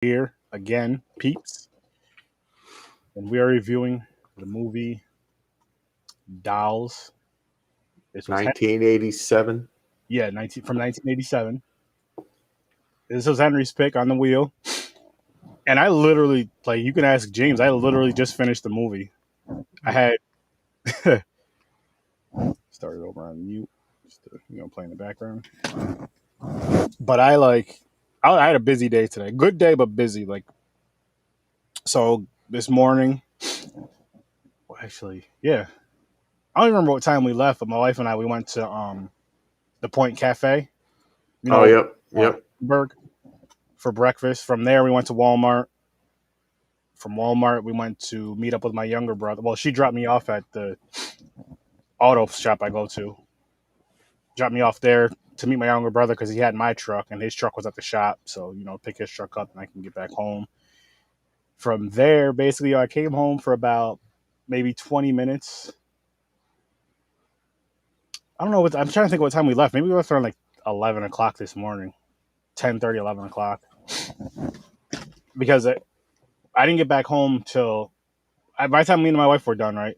Here again, peeps, and we are reviewing the movie Dolls. This was 1987. 19 from 1987. This was Henry's pick on the wheel, and I literally like you can ask James. I literally just finished the movie. I had started over on mute, just to, play in the background. But I had a busy day today. Good day, but busy. So this morning, well, actually, yeah, I don't remember what time we left, but my wife and I we went to the Point Cafe, you Oh, know, yep, yep. Burg for breakfast. From there, we went to Walmart. From Walmart, we went to meet up with my younger brother. Well, she dropped me off at the auto shop I go to. Dropped me off there to meet my younger brother because he had my truck and his truck was at the shop. So, pick his truck up and I can get back home. From there, basically, I came home for about maybe 20 minutes. I don't know. I'm trying to think what time we left. Maybe we left around like 11 o'clock this morning. 10:30, 11 o'clock. Because I didn't get back home till by the time me and my wife were done, right?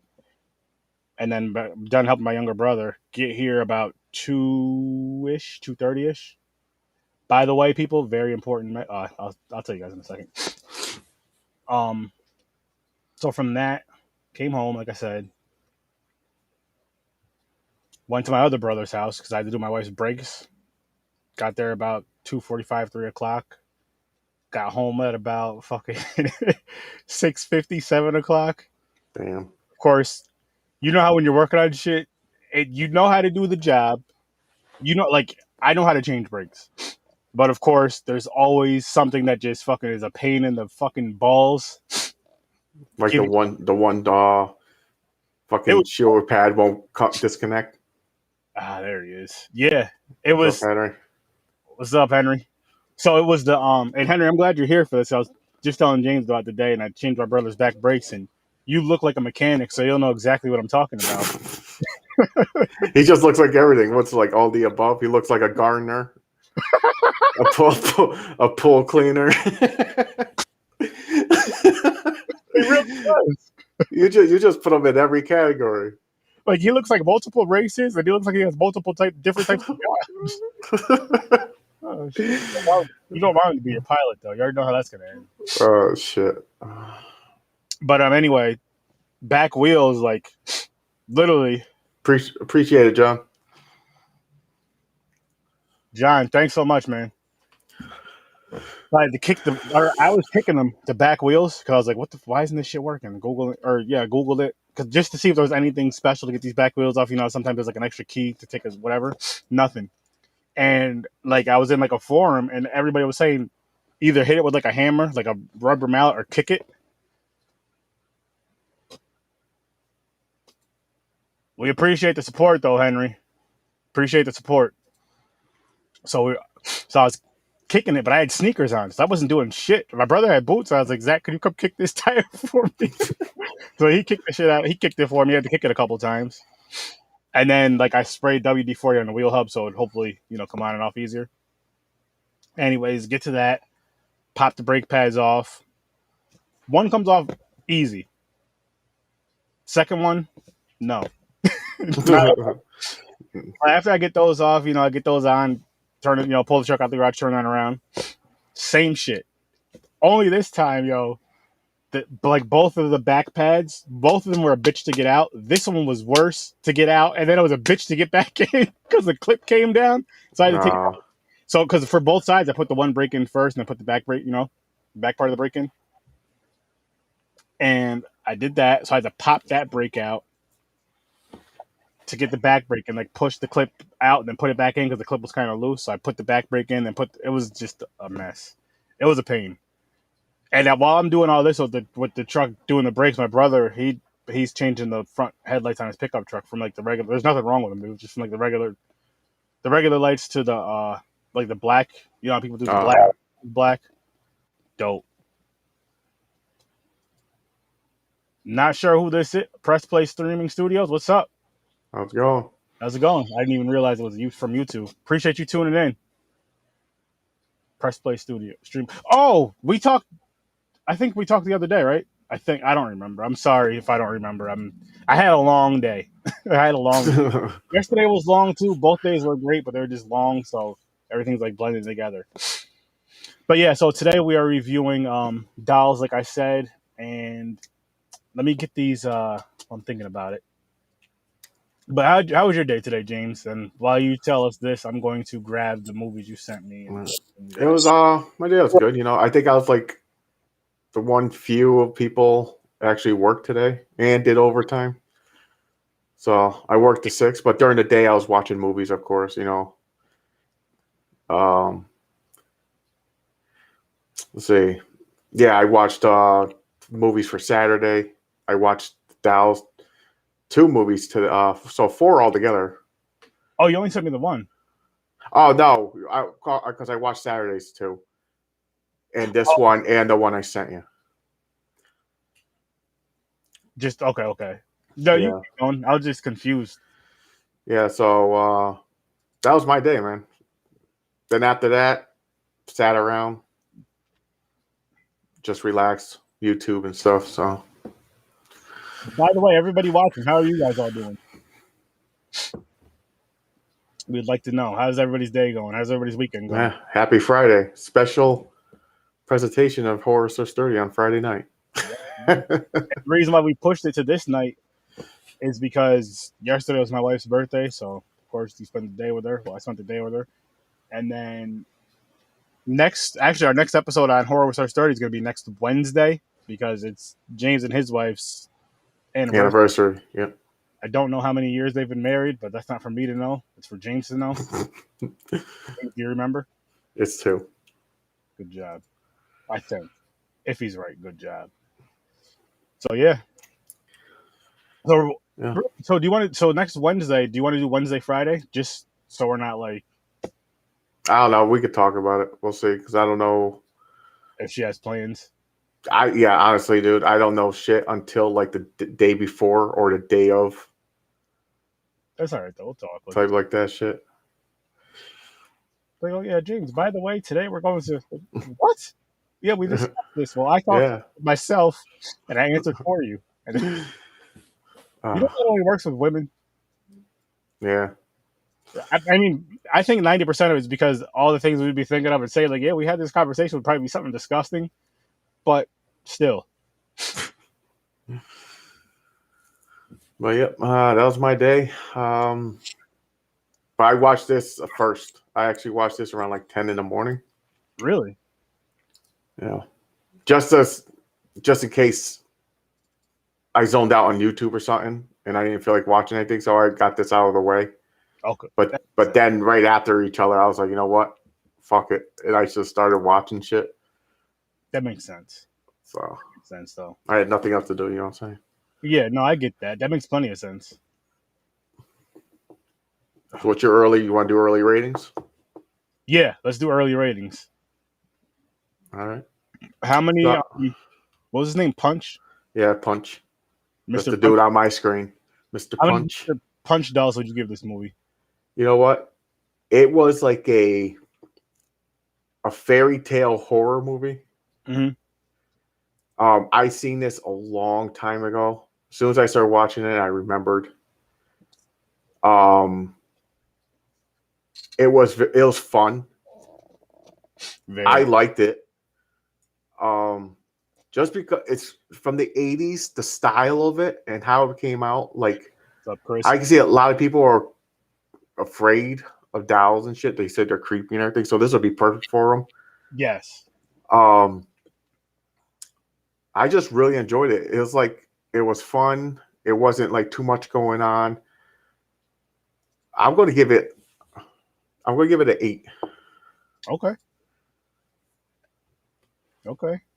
And then done helping my younger brother get here about 2-ish, 2:30-ish. By the way, people, very important. I'll tell you guys in a second. So from that, came home, like I said, went to my other brother's house because I had to do my wife's brakes. Got there about 2:45, 3 o'clock. Got home at about fucking 6:50, 7 o'clock. Damn. Of course, you know how when you're working on shit, you know how to do the job. I know how to change brakes. But of course, there's always something that just fucking is a pain in the fucking balls. Like the one fucking shoulder pad won't disconnect. There he is. Yeah, it was. What's up, Henry? What's up, Henry? So it was and Henry, I'm glad you're here for this. I was just telling James about the day, and I changed my brother's back brakes, and you look like a mechanic, so you'll know exactly what I'm talking about. He just looks like everything. What's like all the above? He looks like a gardener, a pool cleaner. He really does. You just put him in every category. Like he looks like multiple races, and he looks like he has multiple different types of jobs. Oh shit! You don't want him to be a pilot, though. You already know how that's gonna end. Oh shit! But anyway, back wheels, like literally. Appreciate it, John. John, thanks so much, man. I had to I was kicking them the back wheels because I was like, why isn't this shit working? Googled it just to see if there was anything special to get these back wheels off. Sometimes there's like an extra key to take whatever. Nothing. And like I was in like a forum and everybody was saying either hit it with like a hammer, like a rubber mallet, or kick it. We appreciate the support though, Henry. Appreciate the support. So I was kicking it, but I had sneakers on, so I wasn't doing shit. My brother had boots, so I was like, Zach, could you come kick this tire for me? So he kicked the shit out. He kicked it for me. I had to kick it a couple times. And then like I sprayed WD-40 on the wheel hub, so it hopefully, come on and off easier. Anyways, get to that. Pop the brake pads off. One comes off easy. Second one, no. After I get those off, I get those on, turn it, pull the truck out the garage, turn that around. Same shit. Only this time, like both of the back pads, both of them were a bitch to get out. This one was worse to get out, and then it was a bitch to get back in because the clip came down. So I had to take it out. So, because for both sides, I put the one brake in first, and then put the back brake, back part of the brake in. And I did that, so I had to pop that brake out to get the back brake and like push the clip out and then put it back in because the clip was kind of loose. So I put the back brake in and it was just a mess. It was a pain. And while I'm doing all this with the truck doing the brakes, my brother he's changing the front headlights on his pickup truck from like the regular. There's nothing wrong with them. It was just from like the regular lights to the like the black. You know how people do the black. Dope. Not sure who this is. Press Play Streaming Studios. What's up? How's it going? How's it going? I didn't even realize it was from YouTube. Appreciate you tuning in. Press Play Studio stream. Oh, we talked. I think we talked the other day, right? I don't remember. I'm sorry if I don't remember. I had a long day. I had a long. Yesterday was long too. Both days were great, but they were just long, so everything's like blended together. But yeah, so today we are reviewing dolls, like I said, and let me get these. I'm thinking about it. But how was your day today, James? And while you tell us this, I'm going to grab the movies you sent me. It was my day was good. I think I was like the one few of people actually worked today and did overtime. So I worked to 6, but during the day I was watching movies, of course. Um, let's see. Yeah, I watched movies for Saturday. I watched Dallas 2 movies so 4 altogether. Oh, you only sent me the one. Oh no, because I watched Saturdays too, and this one and the one I sent you. Just okay. No, you keep going. I was just confused. Yeah, so that was my day, man. Then after that, sat around, just relaxed, YouTube and stuff. So, by the way, everybody watching, how are you guys all doing? We'd like to know. How's everybody's day going? How's everybody's weekend going? Yeah, happy Friday. Special presentation of Horror Source 30 on Friday night. The reason why we pushed it to this night is because yesterday was my wife's birthday, so of course you spent the day with her. Well, I spent the day with her. And then our next episode on Horror Source 30 is going to be next Wednesday because it's James and his wife's anniversary. Yep. I don't know how many years they've been married, but that's not for me to know. It's for James to know. Do you remember? It's 2. Good job. I think. If he's right, good job. So, yeah. So do you want to? So next Wednesday, do you want to do Wednesday, Friday? Just so we're not like. I don't know. We could talk about it. We'll see. Because I don't know if she has plans. Honestly, dude, I don't know shit until like the day before or the day of. That's all right, though. We'll talk. Type like that shit. Like, oh yeah, James. By the way, today we're going to what? Yeah, we discussed this. Well, I talked myself, and I answered for you. And you know that only works with women. Yeah. I mean, I think 90% of it is because all the things we'd be thinking of and say, like, yeah, we had this conversation would probably be something disgusting, but still. Well, yep, that was my day. But I watched this first. I actually watched this around like 10 in the morning. Really? Yeah. Just in case I zoned out on YouTube or something and I didn't feel like watching anything, so I got this out of the way. Okay. But then right after each other, I was like, you know what? Fuck it. And I just started watching shit. That makes sense. So that makes sense, though. I had nothing else to do, you know what I'm saying? Yeah, no, I get that. That makes plenty of sense. So what's your you want to do early ratings? Yeah, let's do early ratings. All right. How many, what was his name? Punch? Yeah, Punch. Mr. The dude on my screen. Mr. Punch. How many Punch dolls would you give this movie? You know what? It was like a fairy tale horror movie. Mm-hmm. I seen this a long time ago. As soon as I started watching it, I remembered. It was fun. I liked it. Just because it's from the 80s, the style of it and how it came out, like I can see a lot of people are afraid of dolls and shit. They said they're creepy and everything, so this would be perfect for them. Yes. I just really enjoyed it. It was fun. It wasn't like too much going on. I'm going to give it an 8. Okay.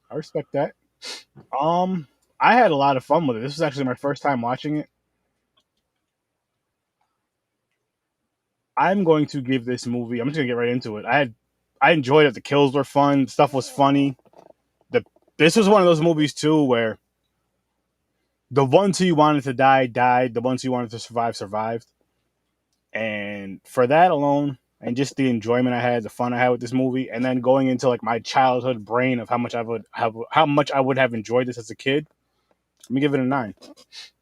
I respect that. I had a lot of fun with it. This was actually my first time watching it. I'm going to give this movie. I'm just gonna get right into it. I enjoyed it. The kills were fun. Stuff was funny. This was one of those movies too where the ones who you wanted to die died. The ones who you wanted to survive survived. And for that alone, and just the enjoyment I had, the fun I had with this movie, and then going into like my childhood brain of how much I would have enjoyed this as a kid. Let me give it a 9.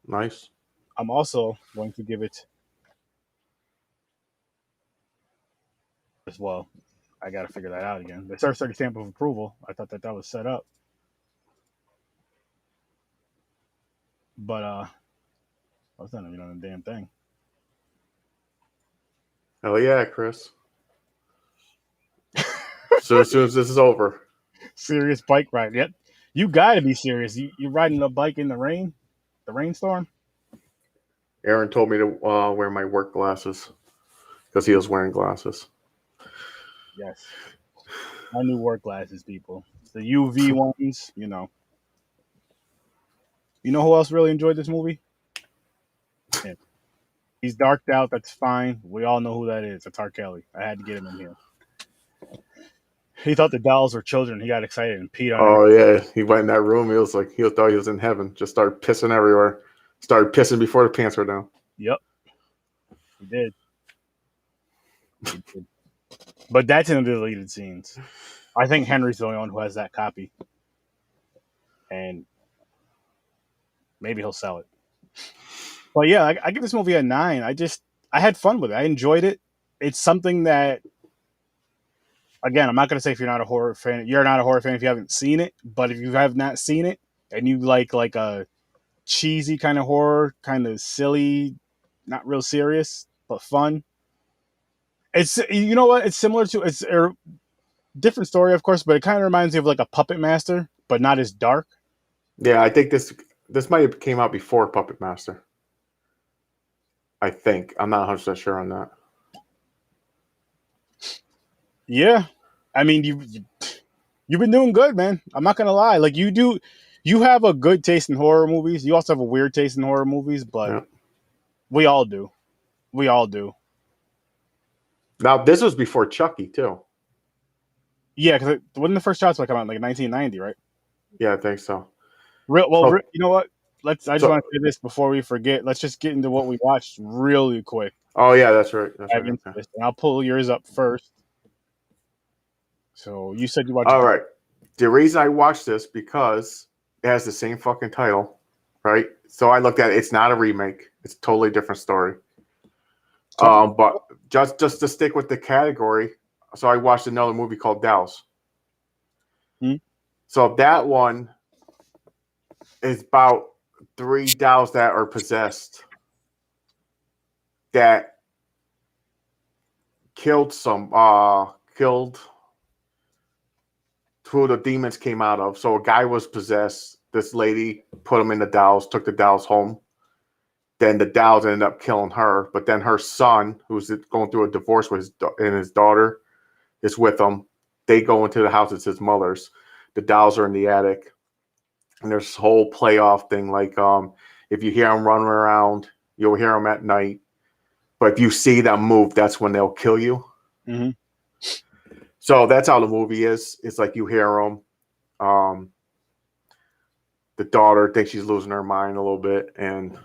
Nice. I'm also going to give it as well. I got to figure that out again. The third stamp of approval. I thought that was set up, but I was not even on the damn thing. Hell yeah, Chris. So as soon as this is over. Serious bike ride. Yep. You got to be serious. You riding a bike in the rainstorm? Aaron told me to wear my work glasses because he was wearing glasses. Yes. My new work glasses, people. It's the UV ones, you know. You know who else really enjoyed this movie? Him. He's darked out. That's fine. We all know who that is. That's R. Kelly. I had to get him in here. He thought the dolls were children. He got excited and peed on everything. Yeah. He went in that room. He was like, he thought he was in heaven. Just started pissing everywhere. Started pissing before the pants were down. Yep. He did. But that's in the deleted scenes. I think Henry's the only one who has that copy. And maybe he'll sell it. But yeah, I give this movie a 9. I had fun with it. I enjoyed it. It's something that, again, I'm not going to say if you're not a horror fan. You're not a horror fan if you haven't seen it. But if you have not seen it and you like a cheesy kind of horror, kind of silly, not real serious, but fun. It's, you know what? It's similar to, it's a different story, of course, but it kind of reminds me of like a Puppet Master, but not as dark. Yeah, I think this might have came out before Puppet Master. I think. I'm not 100% sure on that. Yeah. I mean, you've been doing good, man. I'm not going to lie. Like, you have a good taste in horror movies. You also have a weird taste in horror movies, but we all do. We all do. Now, this was before Chucky, too. Yeah, because wasn't the first Child's Play come out in like 1990, right? Yeah, I think so. You know what? I just want to say this before we forget. Let's just get into what we watched really quick. Oh, yeah, that's right. That's right. Okay. And I'll pull yours up first. So you said you watched. All right. The reason I watched this because it has the same fucking title, right? So I looked at it. It's not a remake. It's a totally different story. But just to stick with the category, so I watched another movie called Dolls. So that one is about 3 dolls that are possessed that killed who the demons came out of. So a guy was possessed. This lady put him in the dolls, took the dolls home. Then the dolls ended up killing her. But then her son, who's going through a divorce with his daughter, is with him. They go into the house. It's his mother's. The dolls are in the attic. And there's this whole playoff thing. Like, if you hear them running around, you'll hear them at night. But if you see them move, that's when they'll kill you. Mm-hmm. So that's how the movie is. It's like you hear them. The daughter thinks she's losing her mind a little bit. And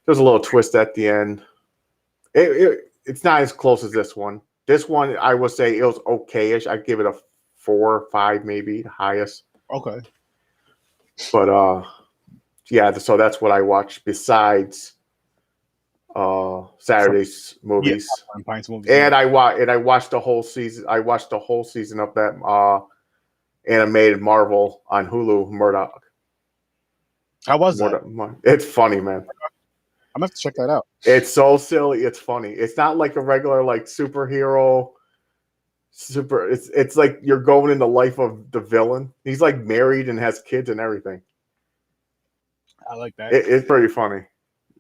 there's a little twist at the end. It's not as close as this one. This one, I would say it was okay-ish. I'd give it a 4 or 5, maybe the highest. Okay. But yeah, so that's what I watched besides Saturday's movies. Yeah, and I watched the whole season. I watched the whole season of that animated Marvel on Hulu, Murdoch. How was that? It's funny, man. I'm gonna have to check that out. It's so silly. It's funny. It's not like a regular like superhero. It's like you're going in the life of the villain. He's like married and has kids and everything. I like that. It's pretty funny.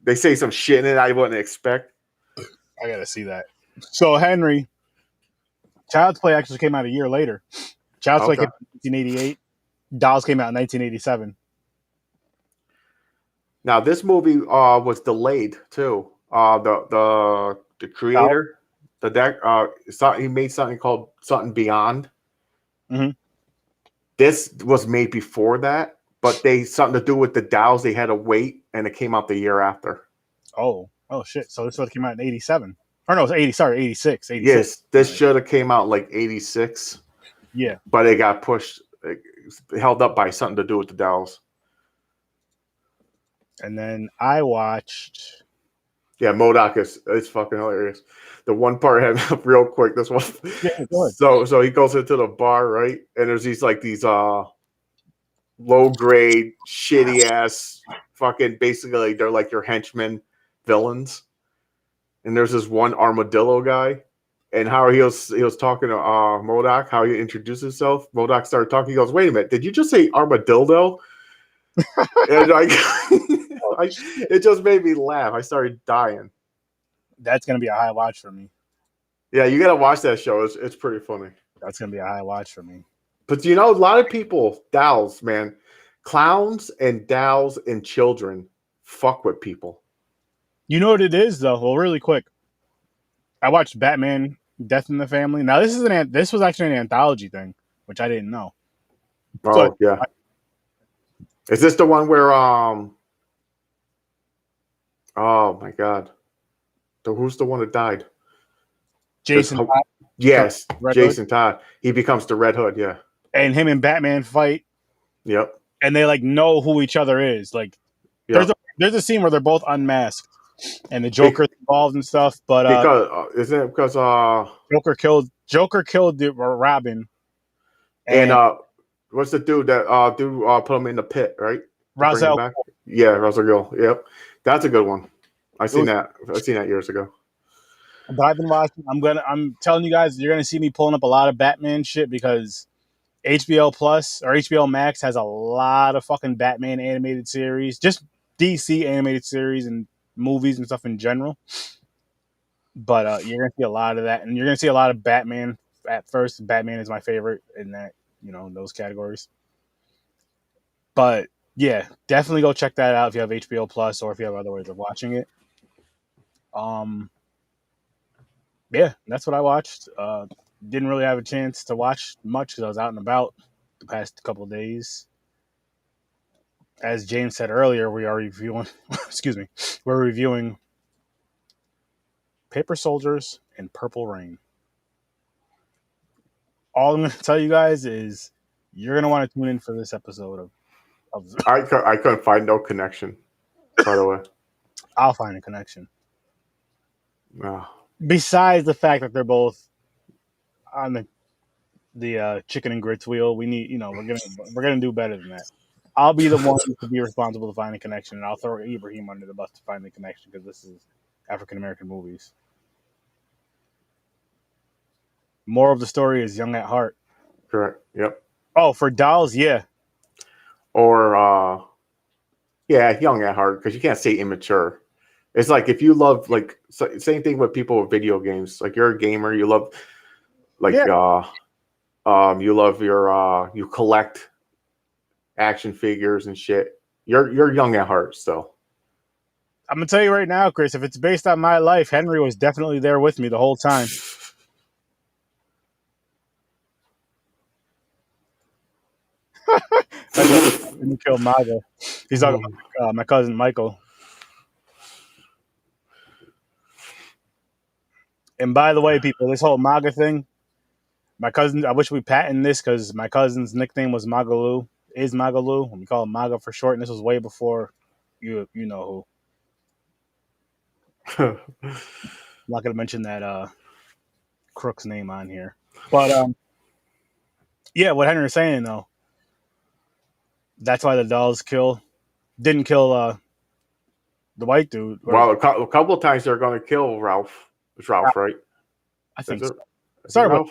They say some shit in it I wouldn't expect. I gotta see that. So Henry, Child's Play actually came out a year later. Child's Play came out in 1988. Dolls came out in 1987. Now this movie was delayed too. The creator. He made something called Something Beyond. Mm-hmm. This was made before that, but something to do with the dolls. They had to wait, and it came out the year after. Oh shit! So this one came out in 87. Or no, it's 80. Sorry, 86. 86. Yes, this should have came out like 86, Yeah. but it got pushed, held up by something to do with the Dallas. And then I watched. Yeah, MODOK is fucking hilarious. The one part had real quick. This one, Yeah, go ahead. so he goes into the bar, right? And there's these low grade, shitty ass fucking basically they're like your henchmen villains. And there's this one armadillo guy, and how he was talking to MODOK, how he introduced himself. MODOK started talking. He goes, "Wait a minute, did you just say armadillo?" And it just made me laugh. I started dying. That's gonna be a high watch for me. Yeah, you gotta watch that show. It's pretty funny. That's gonna be a high watch for me. But you know, a lot of people, dolls, man, clowns and dolls and children fuck with people. You know what it is though? Well, really quick. I watched Batman Death in the Family. Now this was actually an anthology thing, which I didn't know. So Oh yeah. Is this the one where oh my god. Who's the one that died? Jason Todd Yes, Red Jason Hood, Todd. He becomes the Red Hood, yeah. and him and Batman fight, Yep. and they like know who each other is. Like Yep. there's a scene where they're both unmasked, and the Joker's involved and stuff. But because isn't it because Joker killed the Robin, and what's the dude that put him in the pit, right? Ra's al back? Yeah, Ra's al Ghul. Yep. That's a good one. I've seen that years ago. But I've been watching. I'm telling you guys, you're gonna see me pulling up a lot of Batman shit because HBO Plus or HBO Max has a lot of fucking Batman animated series, just DC animated series and movies and stuff in general. But you're gonna see a lot of that, and you're gonna see a lot of Batman. At first, Batman is my favorite in that, in those categories. But yeah, definitely go check that out if you have HBO Plus or if you have other ways of watching it. Yeah, that's what I watched. Didn't really have a chance to watch much because I was out and about the past couple of days. As James said earlier, we are reviewing. Excuse me, we're reviewing Paper Soldiers and Purple Rain. All I'm going to tell you guys is you're going to want to tune in for this episode of I couldn't find no connection, by the way. I'll find a connection. Oh. Besides the fact that they're both on the chicken and grits wheel, we need, we're gonna do better than that. I'll be the one to be responsible to find a connection, and I'll throw Ibrahim under the bus to find the connection because this is African American movies. More of the story is young at heart. Correct. Yep. Oh, for dolls, yeah. Or yeah, young at heart, because you can't say immature. It's like if you love same thing with people with video games. Like you're a gamer, you love you love you collect action figures and shit. You're young at heart still. I'm gonna tell you right now, Chris, if it's based on my life, Henry was definitely there with me the whole time. He killed MAGA. He's talking about my cousin Michael. And by the way, people, this whole MAGA thing, my cousin, I wish we patented this because my cousin's nickname was Magaloo, is Magaloo, and we call him MAGA for short, and this was way before you know who. I'm not going to mention that crook's name on here. But, yeah, what Henry was saying, though, that's why the dolls didn't kill the white dude. Well, a couple of times they're going to kill Ralph. It's Ralph, right? I think so. Sorry, Ralph.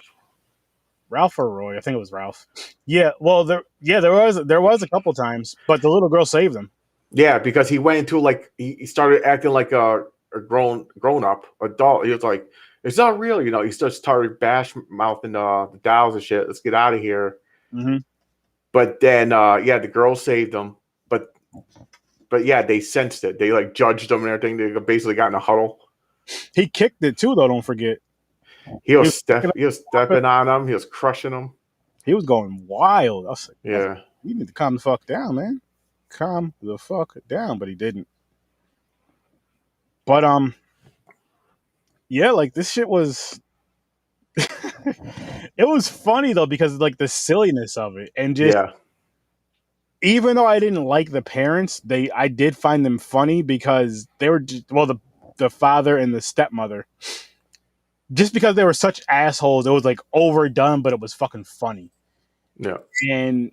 Ralph or Roy? I think it was Ralph. Yeah, well, there was a couple times, but the little girl saved him. Yeah, because he went into he started acting like a grown up adult. He was like, "It's not real," He just started bash mouthing the dolls and shit. Let's get out of here. Mm-hmm. But then, the girl saved him. But yeah, they sensed it. They judged him and everything. They basically got in a huddle. He kicked it too, though. Don't forget. He was stepping on him. He was crushing him. He was going wild. I was like, yeah, you need to calm the fuck down, man. Calm the fuck down. But he didn't. But yeah, like this shit was. It was funny though because like the silliness of it, and just Yeah. even though I didn't like the parents, I did find them funny because they were just, well the father and the stepmother, just because they were such assholes. It was like overdone, but it was fucking funny, Yeah. and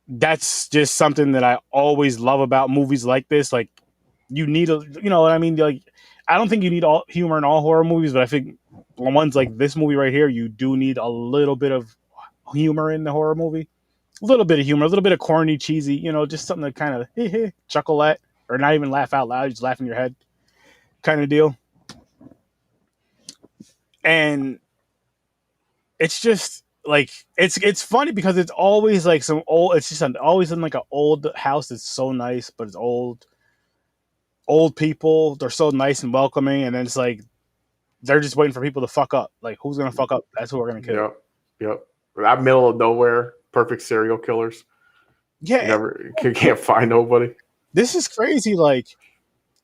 that's just something that I always love about movies like this. Like you need a, you know what I mean? Like I don't think you need all humor in all horror movies, but I think ones like this movie right here, you do need a little bit of humor in the horror movie. A little bit of humor, a little bit of corny, cheesy, just something to kind of chuckle at, or not even laugh out loud, just laugh in your head, kind of deal. And it's just like it's funny because it's always like some old. It's just always in like an old house that's so nice, but it's old people. They're so nice and welcoming, and then it's like they're just waiting for people to fuck up. Like who's gonna fuck up? That's who we're gonna kill. Yep. Yep. That middle of nowhere, perfect serial killers. You Yeah, never can't find nobody. this is crazy. Like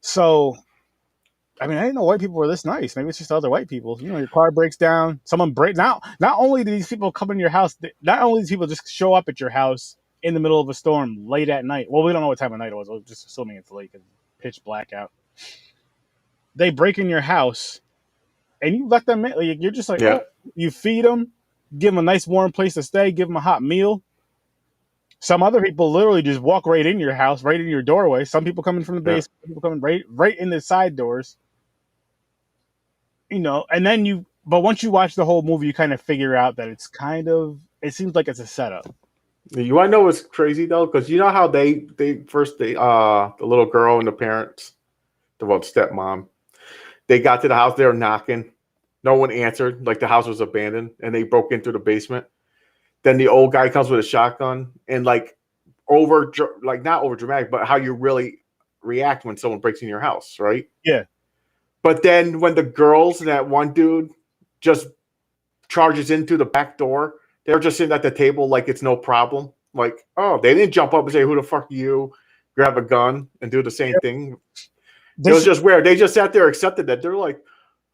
so. I mean, I didn't know white people were this nice. Maybe it's just other white people. Your car breaks down. Someone break now. Not only do these people come in your house, not only do these people just show up at your house in the middle of a storm late at night. Well, we don't know what time of night it was. We're just assuming it's late because pitch black out. They break in your house, and you let them in. Like, you're just like, Yeah. oh, you feed them, give them a nice warm place to stay, give them a hot meal. Some other people literally just walk right in your house, right in your doorway. Some people coming from the Yeah. basement, some people coming right in the side doors. And then but once you watch the whole movie, you kind of figure out that it seems like it's a setup. You want to know what's crazy though? Because you know how they first the little girl and the parents, the stepmom, they got to the house, they were knocking, no one answered, like the house was abandoned, and they broke into the basement. Then the old guy comes with a shotgun and like not over dramatic, but how you really react when someone breaks in your house, right? Yeah. But then when the girls and that one dude just charges into the back door, they're just sitting at the table like it's no problem. Like, oh, they didn't jump up and say, "Who the fuck are you?" Grab a gun and do the same thing. It was just weird. They just sat there, accepted that. They're like,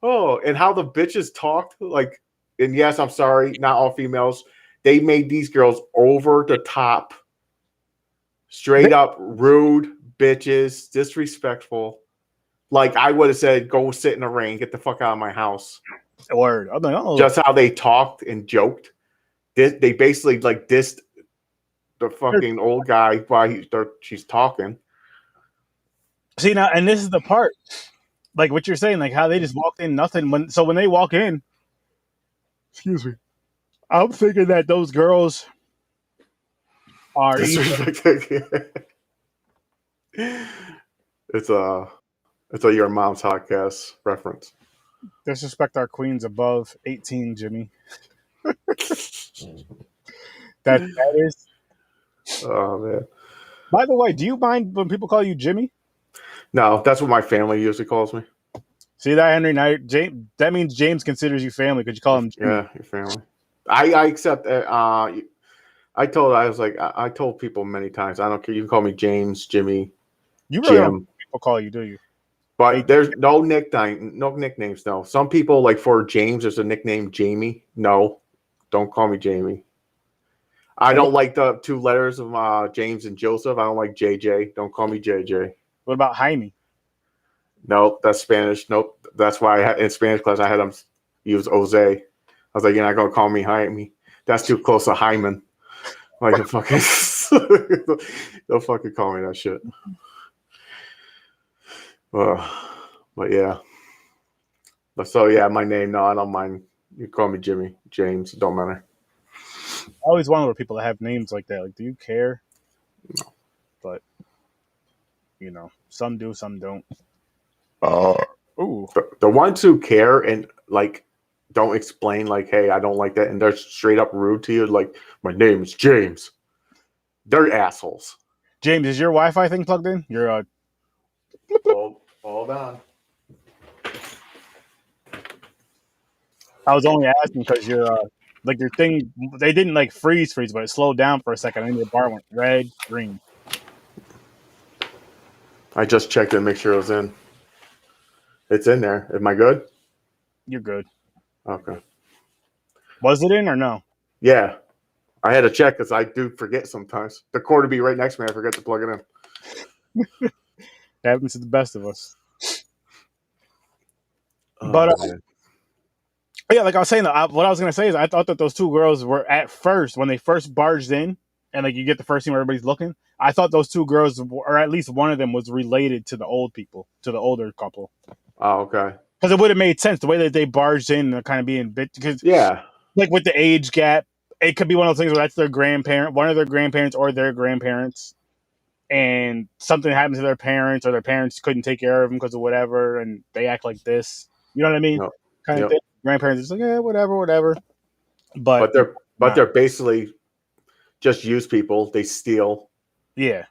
oh, and how the bitches talked. Like, and yes, I'm sorry, not all females. They made these girls over the top, straight up rude bitches, disrespectful. Like I would have said, go sit in the rain, get the fuck out of my house. Word. I'm like, oh. Just how they talked and joked. They basically like dissed the fucking old guy while she's talking. See now, and this is the part, like what you're saying, like how they just walked in, nothing. When they walk in, excuse me, I'm thinking that those girls are It's a Your Mom's Podcast reference. disrespect our queens above 18, Jimmy. that is. Oh man. By the way, do you mind when people call you Jimmy? No, that's what my family usually calls me. See that, Henry? Now, James, that means James considers you family because you call him Jimmy. Yeah, your family. I accept. I told people many times. I don't care. You can call me James, Jimmy, You really Jim. don't people call you, do you? But there's no nicknames. No, some people like for James, there's a nickname Jamie. No, don't call me Jamie. I don't like the two letters of James and Joseph. I don't like JJ. Don't call me JJ. What about Jaime? Nope, that's Spanish. Nope, that's why in Spanish class I had him use Jose. I was like, you're not gonna call me Jaime. That's too close to Hyman. Like a fucking, don't fucking call me that shit. But yeah. So yeah, my name. No, I don't mind. You call me Jimmy, James. It don't matter. I always wonder with people that have names like that. Like, do you care? No. But some do, some don't. Ooh. The ones who care and like don't explain, like, hey, I don't like that, and they're straight up rude to you, like, my name is James. They're assholes. James, is your Wi-Fi thing plugged in? You're hold on. I was only asking because your your thing, they didn't like freeze, but it slowed down for a second, and your bar went red, green. I just checked it to make sure it was in. It's in there. Am I good? You're good. Okay. Was it in or no? Yeah. I had to check because I do forget sometimes. The cord would be right next to me. I forget to plug it in. That happens to the best of us. Oh, But man. yeah, like I was saying, what I was gonna say is I thought that those two girls were at first when they first barged in, and like you get the first scene where everybody's looking. I thought those two girls, or at least one of them, was related to the old people, to the older couple, Oh, okay. because it would have made sense the way that they barged in and kind of being bit. Because Yeah. like with the age gap, it could be one of those things where that's their grandparent, one of their grandparents, or their grandparents, and something happened to their parents, or their parents couldn't take care of them because of whatever, and they act like this. You know what I mean? Yep. Kind of Yep. thing. Grandparents are just like, yeah, whatever. But But they're basically just use people. They steal. yeah,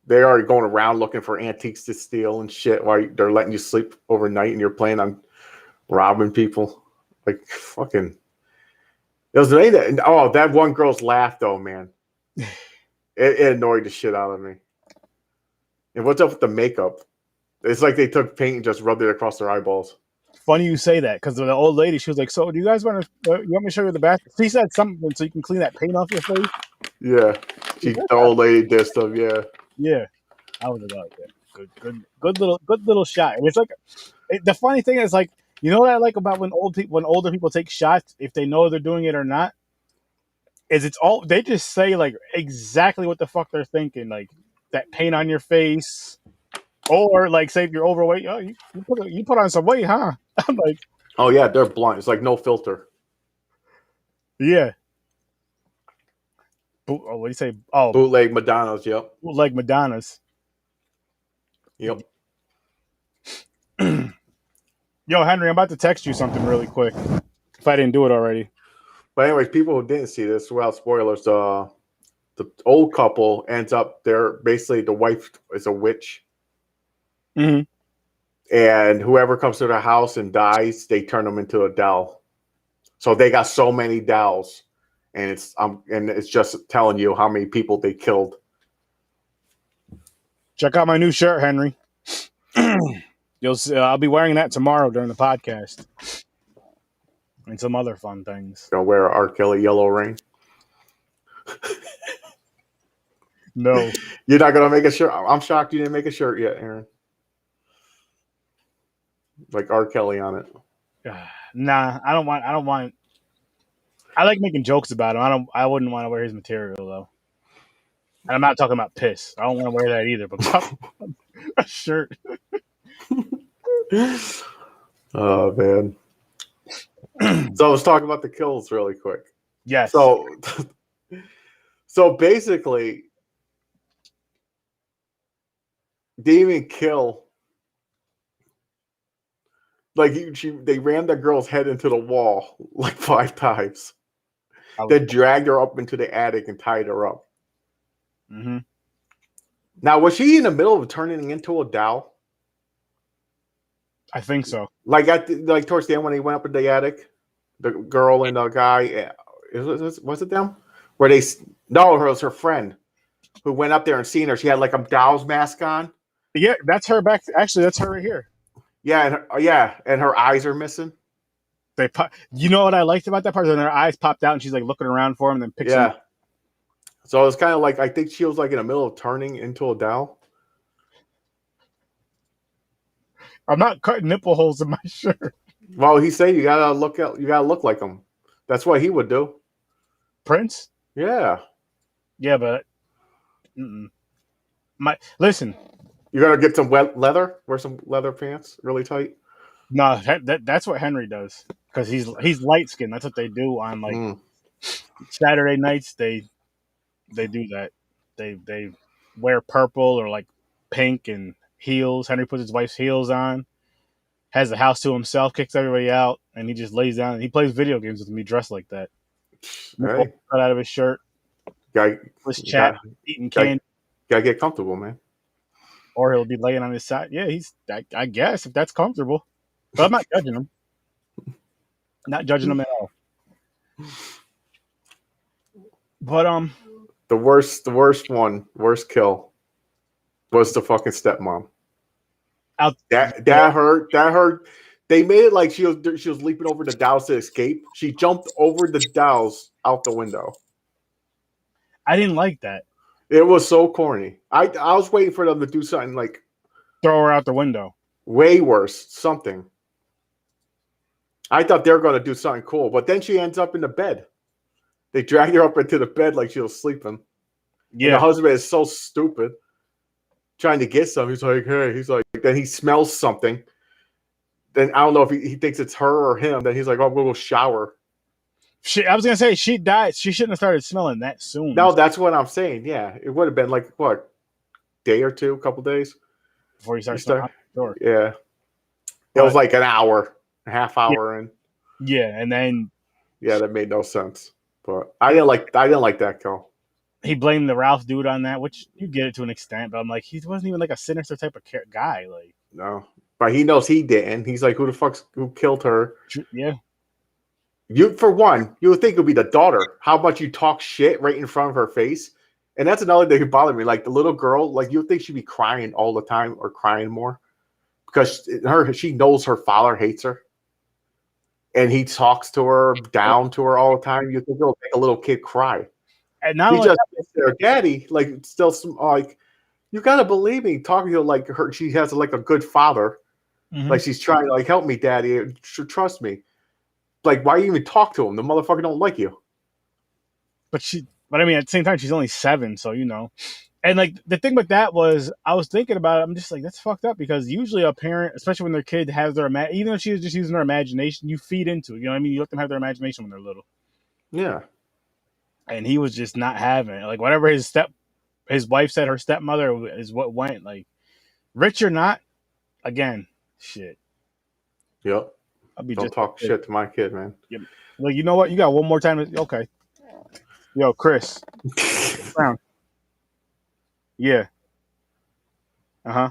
They're already going around looking for antiques to steal and shit while they're letting you sleep overnight and you're planning on robbing people. Like fucking. It was amazing. Oh, that one girl's laugh though, man. It annoyed the shit out of me. And what's up with the makeup? It's like they took paint and just rubbed it across their eyeballs. funny you say that because the old lady, she was like, "So, do you guys want to? You want me to show you the bathroom?" She said something so you can clean that paint off your face. Yeah, the old lady did stuff. Yeah, Yeah, I was like, "Oh, yeah, good little shot." And it's like the funny thing is like, you know what I like about when older people take shots, if they know they're doing it or not, is it's all they just say like exactly what the fuck they're thinking, like that paint on your face. Or like, say if you're overweight, oh, you put on some weight, huh? I'm like, oh yeah, they're blunt. It's like no filter. yeah. Oh, what do you say? Oh, Bootleg Madonnas. Yep. like Madonna's. Yep. Yo, Henry, I'm about to text you something really quick. If I didn't do it already. But anyways, people who didn't see this, without spoilers, the old couple ends up there. Basically, the wife is a witch, Mm-hmm. and whoever comes to their house and dies, they turn them into a doll. So they got so many dolls, and it's just telling you how many people they killed. Check out my new shirt, Henry. You'll see, I'll be wearing that tomorrow during the podcast, and some other fun things. Gonna wear a R. Kelly yellow ring. No, You're not gonna make a shirt. I'm shocked you didn't make a shirt yet, Aaron. Like R. Kelly on it. nah, I don't want. I like making jokes about him. I wouldn't want to wear his material though. And I'm not talking about piss. I don't want to wear that either. But a shirt. Oh man. So let's talk about the kills really quick. Yes. So basically, they even kill. Like they ran the girl's head into the wall like 5 times. Then dragged her up into the attic and tied her up. Mm-hmm. Now, was she in the middle of turning into a doll? I think so. Like towards the end when he went up in the attic, the girl and the guy, was it them? Where they no, it was her friend who went up there and seen her. She had like a doll's mask on. Yeah, that's her back. Actually, that's her right here. Yeah, and her eyes are missing. You know what I liked about that part? When her eyes popped out and she's like looking around for him and then picks him up. So it's kind of like I think she was like in the middle of turning into a doll. I'm not cutting nipple holes in my shirt. Well, he said you gotta look like him. That's what he would do. Prince? Yeah. Yeah, but listen. You're gonna get some wet leather. Wear some leather pants, really tight. No, that's what Henry does because he's light skinned. That's what they do on like Saturday nights. They do that. They wear purple or like pink and heels. Henry puts his wife's heels on, has the house to himself, kicks everybody out, and he just lays down and he plays video games with me dressed like that. Hey. Cut out of his shirt. Let's chat, eating candy. Gotta get comfortable, man. Or he'll be laying on his side. Yeah, I guess if that's comfortable. But I'm not judging him. Not judging him at all. But the worst kill was the fucking stepmom. Out, That yeah, that hurt. That hurt. They made it like she was leaping over the dowels to escape. She jumped over the dowels out the window. I didn't like that. It was so corny. I was waiting for them to do something like Throw her out the window. way worse, something. I thought they were going to do something cool, but then she ends up in the bed. They drag her up into the bed like she was sleeping. And the Yeah, husband is so stupid, trying to get some. He's like, hey, he's like, then he smells something. Then I don't know if he thinks it's her or him. Then he's like, oh, we'll go shower. I was gonna say she died. She shouldn't have started smelling that soon. No, that's what I'm saying. Yeah, it would have been like, what, day or two, couple days? Before you You start smelling. start, Sure. yeah. It was But like an hour, a half yeah, hour in. yeah, and then Yeah, that made no sense. But I didn't like that kill. he blamed the Ralph dude on that, which you get it to an extent. But I'm like, he wasn't even like a sinister type of guy. Like, No. But he knows he didn't. He's like, who killed her? yeah, You, for one, you would think it would be the daughter. How about you talk shit right in front of her face? And that's another thing that bothered me. Like the little girl, like you would think she'd be crying all the time or crying more because she knows her father hates her, and he talks to her down to her all the time. You think it'll make a little kid cry? and not He only just sits there, daddy, like still some like you gotta believe me. Talking to like her, she has like a good father. that, Like she's trying to like help me, daddy. Trust me. Like why you even talk to him? The motherfucker don't like you. but I mean, at the same time, she's only 7, so you know. And like the thing with that was, I was thinking about it. I'm just like, that's fucked up because usually a parent, especially when their kid has their even if she was just using her imagination, you feed into it. You know what I mean? You let them have their imagination when they're little. Yeah. And he was just not having it. Like whatever his wife said, her stepmother is what went. Like rich or not, again, shit. Yep. I'll be Don't just talk shit to my kid, man. Yep. Like you know what? You got one more time. Okay. Yo, Chris. Brown. Yeah. Uh huh.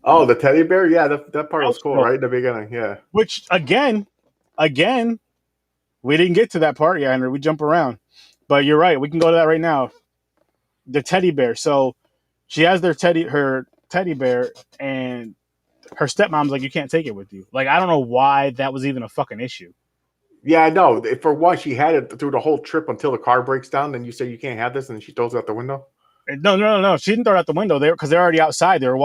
Oh, the teddy bear? Yeah, that part was cool, No, right? In the beginning, yeah. which again, we didn't get to that part yet, Henry. We jump around, but you're right. We can go to that right now. The teddy bear. So she has her teddy bear, and her stepmom's like, you can't take it with you. Like, I don't know why that was even a fucking issue. Yeah, I know. For one, she had it through the whole trip until the car breaks down. Then you say you can't have this, and she throws it out the window. No. She didn't throw it out the window there because they're already outside. They were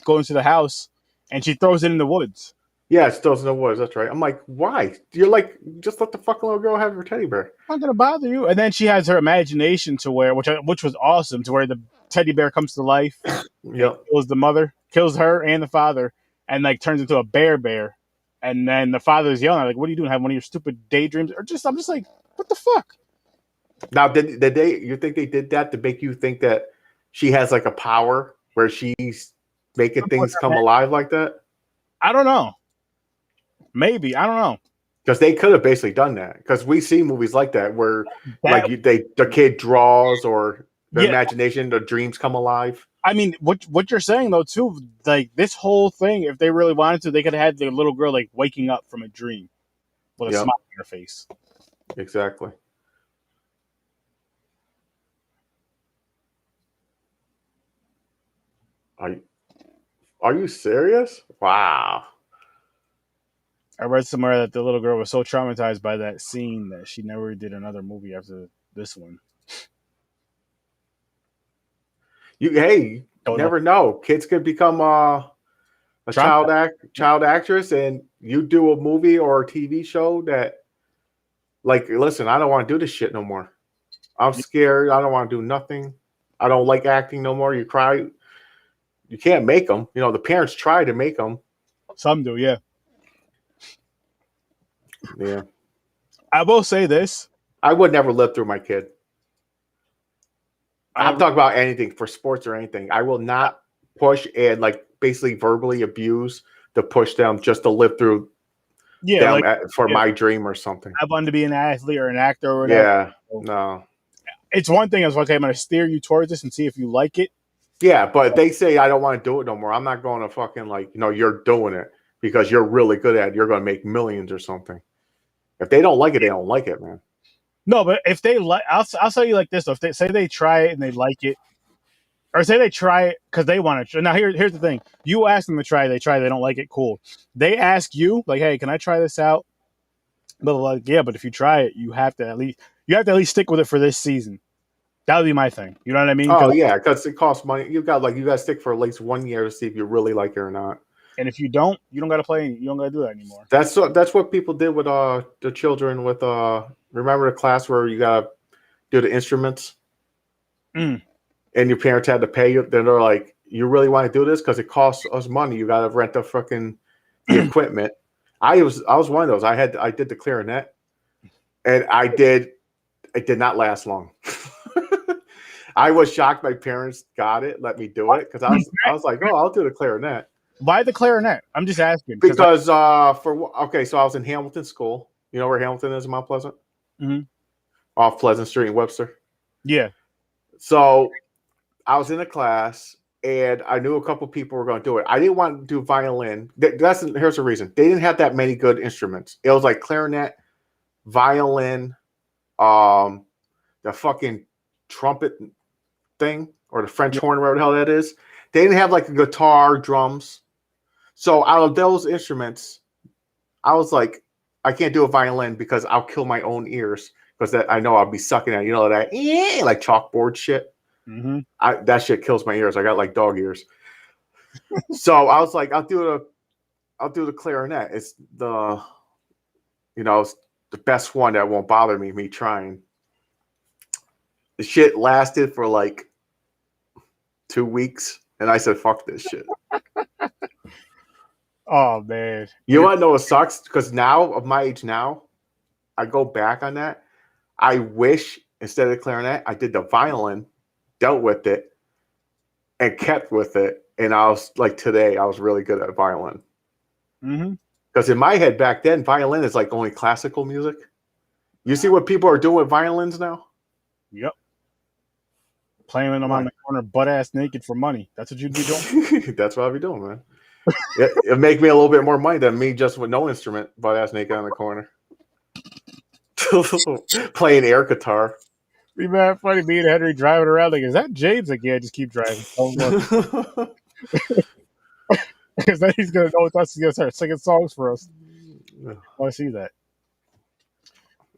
going to the house, and she throws it in the woods. Yeah, it still no woods. That's right. I'm like, why? You're like, just let the fucking little girl have her teddy bear. I'm not gonna bother you. And then she has her imagination to where, which was awesome, to where the teddy bear comes to life, and Yep. kills the mother, kills her and the father, and like turns into a bear. And then the father's yelling, like, "What are you doing? Have one of your stupid daydreams?" Or just, I'm just like, "What the fuck?" Now, did they? You think they did that to make you think that she has like a power where she's making things come alive like that? I don't know. Maybe I don't know. Because they could have basically done that. Because we see movies like that where, That, the kid draws or the yeah, imagination, the dreams come alive. I mean, what you're saying though too, like this whole thing, if they really wanted to, they could have had the little girl like waking up from a dream with a Yep, smile on her face. exactly. Are are you serious? Wow. I read somewhere that the little girl was so traumatized by that scene that she never did another movie after this one. You Don't know. never know. Kids could become a child actress, and you do a movie or a TV show that, like, listen, I don't want to do this shit no more. I'm scared. I don't want to do nothing. I don't like acting no more. You cry. You can't make them. You know, the parents try to make them. Some do, yeah. Yeah. I will say this. I would never live through my kid. I'm I, talking about anything for sports or anything. I will not push and like basically verbally abuse to push them just to live through yeah, them like for yeah, my dream or something. I wanted to be an athlete or an actor or whatever. Yeah. So No. it's one thing. I was like, okay, I'm going to steer you towards this and see if you like it. Yeah, but if they say I don't want to do it no more, I'm not going to fucking like, you're doing it because you're really good at it. You're going to make millions or something. If they don't like it, they don't like it, man. No, but if they like, I'll tell you like this. Though, if they say they try it and they like it, or say they try it because they want to. Now here's the thing: you ask them to try, they try, they don't like it, cool. They ask you like, "Hey, can I try this out?" But like, yeah, but if you try it, you have to at least stick with it for this season. That would be my thing. You know what I mean? Oh yeah, because it costs money. You got to stick for at least 1 year to see if you really like it or not. And if you don't got to play. You don't got to do that anymore. That's what people did with the children with remember the class where you got to do the instruments Mm. and your parents had to pay you. Then they're like, you really want to do this because it costs us money. You got to rent the equipment. I was one of those. I did the clarinet, and it did not last long. I was shocked my parents got it, let me do it, because I was like, oh, I'll do the clarinet. Why the clarinet? I'm just asking. Because so I was in Hamilton School. You know where Hamilton is in Mount Pleasant? Mm-hmm. Off Pleasant Street in Webster. Yeah. So I was in a class, and I knew a couple people were going to do it. I didn't want to do violin. Here's the reason. They didn't have that many good instruments. It was like clarinet, violin, the fucking trumpet thing, or the French horn, whatever the hell that is. They didn't have like a guitar, drums. So out of those instruments, I was like, I can't do a violin because I'll kill my own ears, because that I know I'll be sucking at, that like chalkboard shit. Mm-hmm. That shit kills my ears. I got like dog ears. So I was like, I'll do the clarinet. It's it's the best one that won't bother me trying. The shit lasted for like 2 weeks, and I said, fuck this shit. Oh man. You want to know what sucks? Because now, of my age now, I go back on that. I wish instead of the clarinet, I did the violin, dealt with it, and kept with it. And I was like, today, I was really good at violin. Mm-hmm. Because in my head back then, violin is like only classical music. You see what people are doing with violins now? Yep. Playing them on the corner, butt ass naked for money. That's what you'd be doing. That's what I'd be doing, man. It make me a little bit more money than me just with no instrument, butt ass naked on the corner. Playing air guitar. Be mad funny me and Henry driving around like, is that James? Like, yeah, just keep driving. Because then he's gonna know us. He's gonna start singing songs for us. I see that.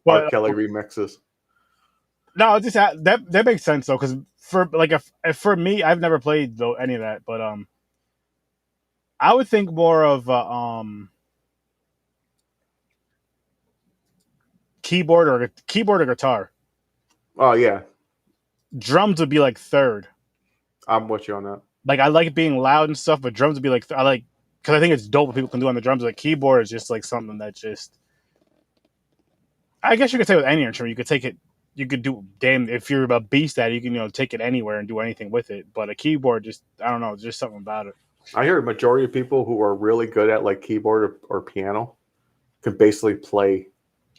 But R. Kelly remixes. No, just that makes sense though, because for like if for me, I've never played any of that, but I would think more of keyboard or guitar. Oh yeah, drums would be like third. I'm with you on that. Like I like being loud and stuff, but drums would be like I like, because I think it's dope what people can do on the drums. Like keyboard is just like something that just, I guess you could say with any instrument, you could take it. You could do if you're a beast at it, you can take it anywhere and do anything with it. But a keyboard, just I don't know, just something about it. I hear a majority of people who are really good at like keyboard or piano can basically play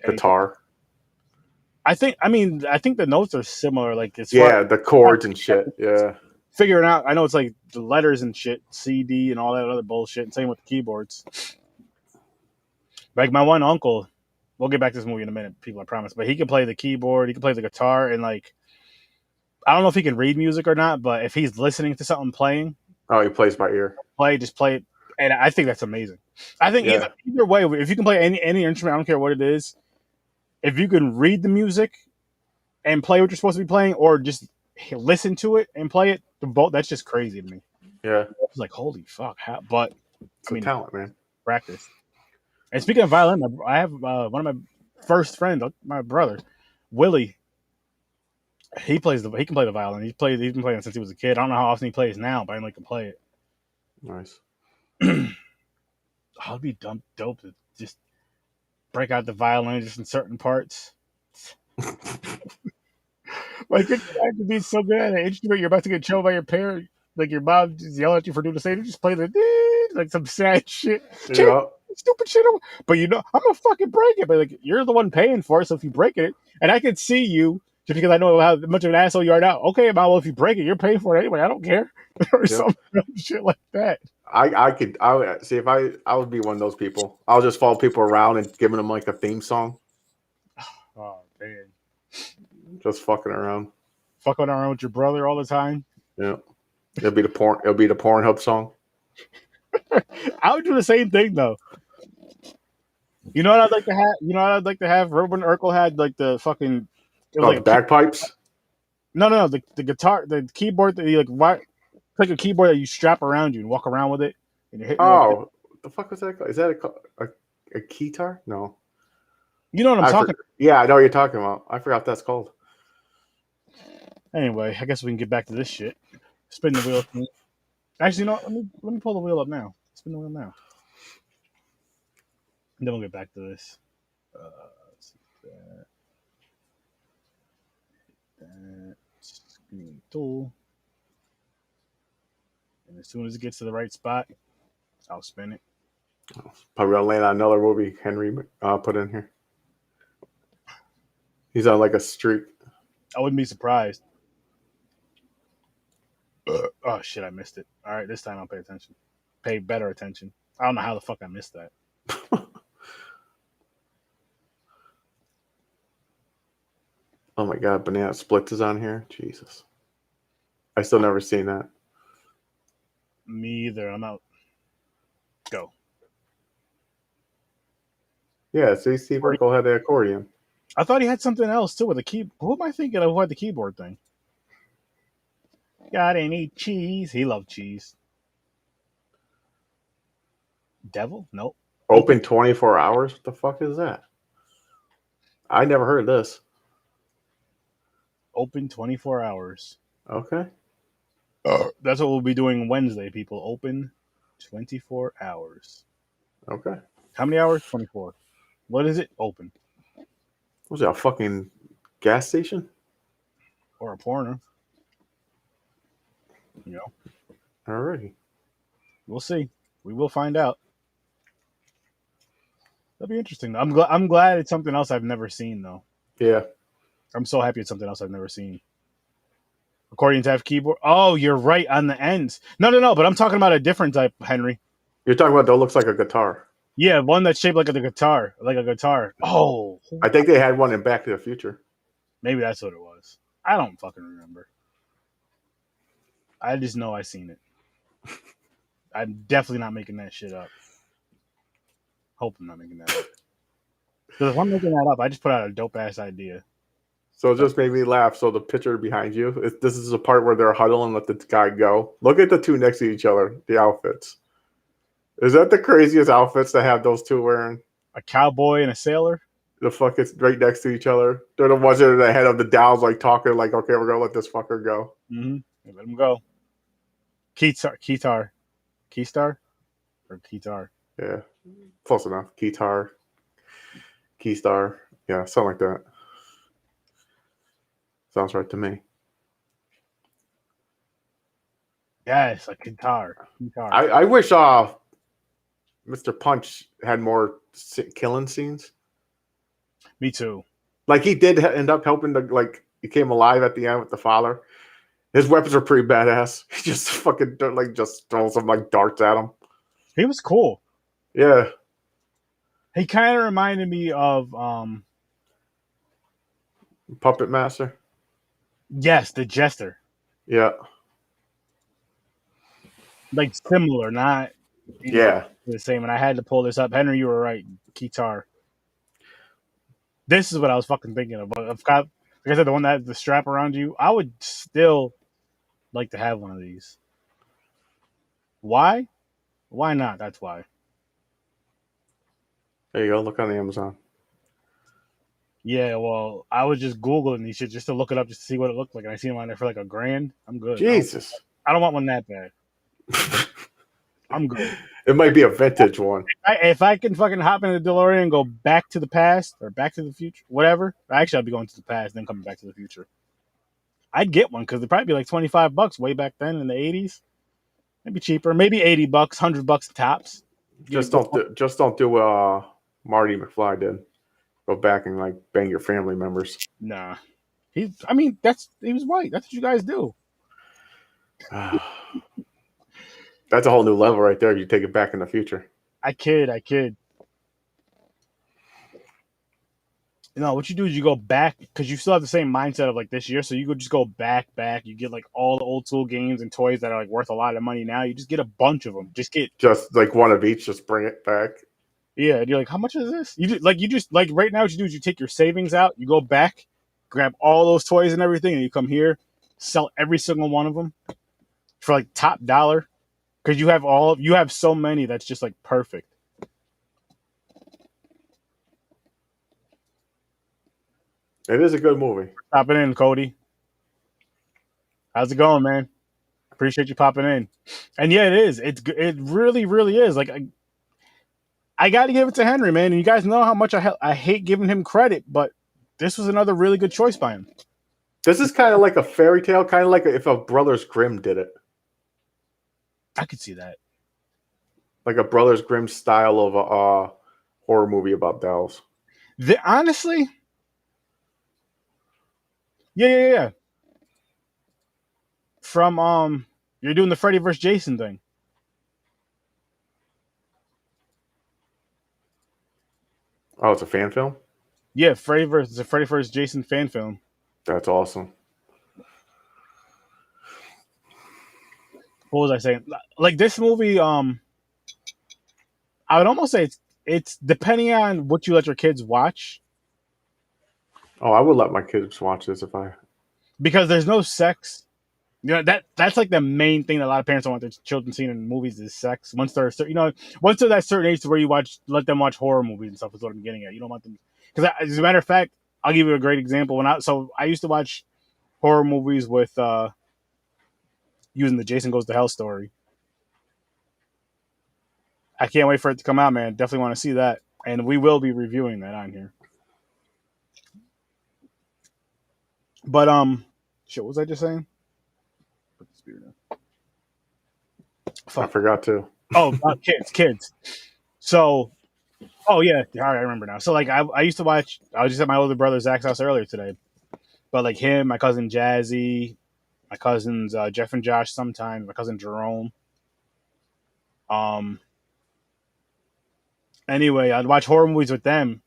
guitar. I think the notes are similar. Like it's the chords and shit. Yeah, figuring out. I know it's like the letters and shit, CD and all that other bullshit. And same with the keyboards. Like my one uncle. We'll get back to this movie in a minute, people, I promise. But he can play the keyboard, he can play the guitar, and like, I don't know if he can read music or not, but if he's listening to something playing, he plays by ear. Just play it, and I think that's amazing. I think either way, if you can play any instrument, I don't care what it is, if you can read the music and play what you're supposed to be playing, or just listen to it and play it, that's just crazy to me. Yeah, it's like holy fuck, but it's a talent, man. Practice. And speaking of violin, I have one of my first friends, my brother, Willie. He can play the violin. He's been playing it since he was a kid. I don't know how often he plays now, but I know he can play it. Nice. It'd be dope to just break out the violin just in certain parts. Like it could be so good at an instrument, you're about to get killed by your parent. Like your mom just yell at you for doing the same. Just play like some sad shit. Yeah. Stupid shit. But I'm gonna fucking break it. But like you're the one paying for it, so if you break it, and I can see you just because I know how much of an asshole you are now. Okay, well, if you break it, you're paying for it anyway. I don't care. Or some shit like that. I would see if I would be one of those people. I'll just follow people around and giving them like a theme song. Oh man. Just fucking around. Fucking around with your brother all the time. Yeah. It'll be the porn. It'll be the Pornhub song. I would do the same thing though. You know what I'd like to have? You know what I'd like to have? Ruben Urkel had like the fucking. It was Oh, like the a key, bagpipes. no, the guitar, the keyboard that you like. It's like a keyboard that you strap around you and walk around with it, and you're hitting like. Oh, the fuck was that called? Is that a keytar? No, You know what I'm I talking. forgot. Yeah, I know what you're talking about. I forgot what that's called. Anyway, I guess we can get back to this shit. Spin the wheel. Actually, you know what? Let me pull the wheel up now. Spin the wheel now. And then we'll get back to this. Let's see that screen tool. And as soon as it gets to the right spot, I'll spin it. Probably gonna land on another movie Henry put in here. He's on like a streak. I wouldn't be surprised. Oh shit, I missed it. All right, this time I'll pay attention. Pay better attention. I don't know how the fuck I missed that. Oh my god, Banana Splits is on here. Jesus. I still never seen that. Me either. I'm out. Go. Yeah, see, Steve Urkel had the accordion. I thought he had something else too with a key. Who am I thinking of who had the keyboard thing? Got any cheese? He loved cheese. Devil? Nope. Open 24 hours? What the fuck is that? I never heard of this. Open 24 hours. Okay. That's what we'll be doing Wednesday, people. Open 24 hours. Okay. How many hours? 24. What is it? Open. Was it a fucking gas station? Or a porno. You know, Alrighty. we'll see. We will find out. That'll be interesting. I'm glad it's something else I've never seen though. Yeah. I'm so happy it's something else I've never seen. Accordions have keyboard. Oh, you're right on the ends. No. But I'm talking about a different type, Henry. You're talking about that looks like a guitar. Yeah, one that's shaped like a guitar, like a guitar. Oh, I think they had one in Back to the Future. maybe that's what it was. I don't fucking remember. I just know I seen it. I'm definitely not making that shit up. Hope I'm not making that up. Because if I'm making that up, I just put out a dope ass idea. So it just made me laugh. So the picture behind you, this is a part where they're huddling and let the guy go. Look at the two next to each other, the outfits. Is that the craziest outfits to have those two wearing? A cowboy and a sailor. The fuck is right next to each other. They're the ones that are the head of the Dows, like talking, like, okay, we're gonna let this fucker go. Mm-hmm. Let him go. Keytar, or Keytar. Yeah, close enough. Keystar. Yeah, something like that. Sounds right to me. Yes, a Keytar. I wish Mr. Punch had more killing scenes. Me too. Like he did end up helping like he came alive at the end with the father. His weapons are pretty badass. He just fucking like just throws some like darts at him. He was cool. Yeah. He kind of reminded me of Puppet Master. yes, the Jester. Yeah. Like similar, not the same. And I had to pull this up. Henry, you were right. Keytar. This is what I was fucking thinking of. But like I said, the one that has the strap around you, I would still like to have one of these. Why? Why not? That's why. There you go. Look on the Amazon. Yeah, well, I was just Googling these shit just to look it up just to see what it looked like. And I seen them on there for like $1,000. I'm good. Jesus. I don't want one that bad. I'm good. It might be a vintage one. If I can fucking hop in the DeLorean and go back to the past or back to the future, whatever. Actually, I'd be going to the past, then coming back to the future. I'd get one because it'd probably be like $25 way back then in the 80s. Maybe cheaper. Maybe $80, $100 tops. Just don't do Marty McFly did. Go back and like bang your family members. Nah. He was white. That's what you guys do. That's a whole new level right there. You take it back in the future. I kid. No, what you do is you go back because you still have the same mindset of like this year. So you could just go back. You get like all the old school games and toys that are like worth a lot of money now. You just get a bunch of them. Just get Just like one of each, just bring it back. yeah. And you're like, how much is this? You just like right now. What you do is you take your savings out. You go back, grab all those toys and everything, and you come here, sell every single one of them for like top dollar because you have so many that's just like perfect. It is a good movie. Popping in, Cody. How's it going, man? Appreciate you popping in. And yeah, it is. It really, really is. Like I got to give it to Henry, man. And you guys know how much I hate giving him credit, but this was another really good choice by him. This is kind of like a fairy tale, kind of like if a Brothers Grimm did it. I could see that. Like a Brothers Grimm style of a horror movie about dolls. Honestly, yeah. From you're doing the Freddy vs. Jason thing. Oh, it's a fan film? Yeah, the Freddy vs. Jason fan film. That's awesome. What was I saying? Like this movie, I would almost say it's depending on what you let your kids watch. Oh, I would let my kids watch this if I. Because there's no sex. You know that's like the main thing that a lot of parents don't want their children seeing in movies is sex. Once they're that certain age to where you let them watch horror movies and stuff is what I'm getting at. You don't want them because as a matter of fact, I'll give you a great example. I used to watch horror movies with using the Jason Goes to Hell story. I can't wait for it to come out, man. Definitely want to see that, and we will be reviewing that on here. But shit, what was I just saying? I forgot to. Oh, kids. So, oh yeah, all right, I remember now. So like, I used to watch. I was just at my older brother Zach's house earlier today, but like him, my cousin Jazzy, my cousins Jeff and Josh, sometimes my cousin Jerome. Anyway, I'd watch horror movies with them,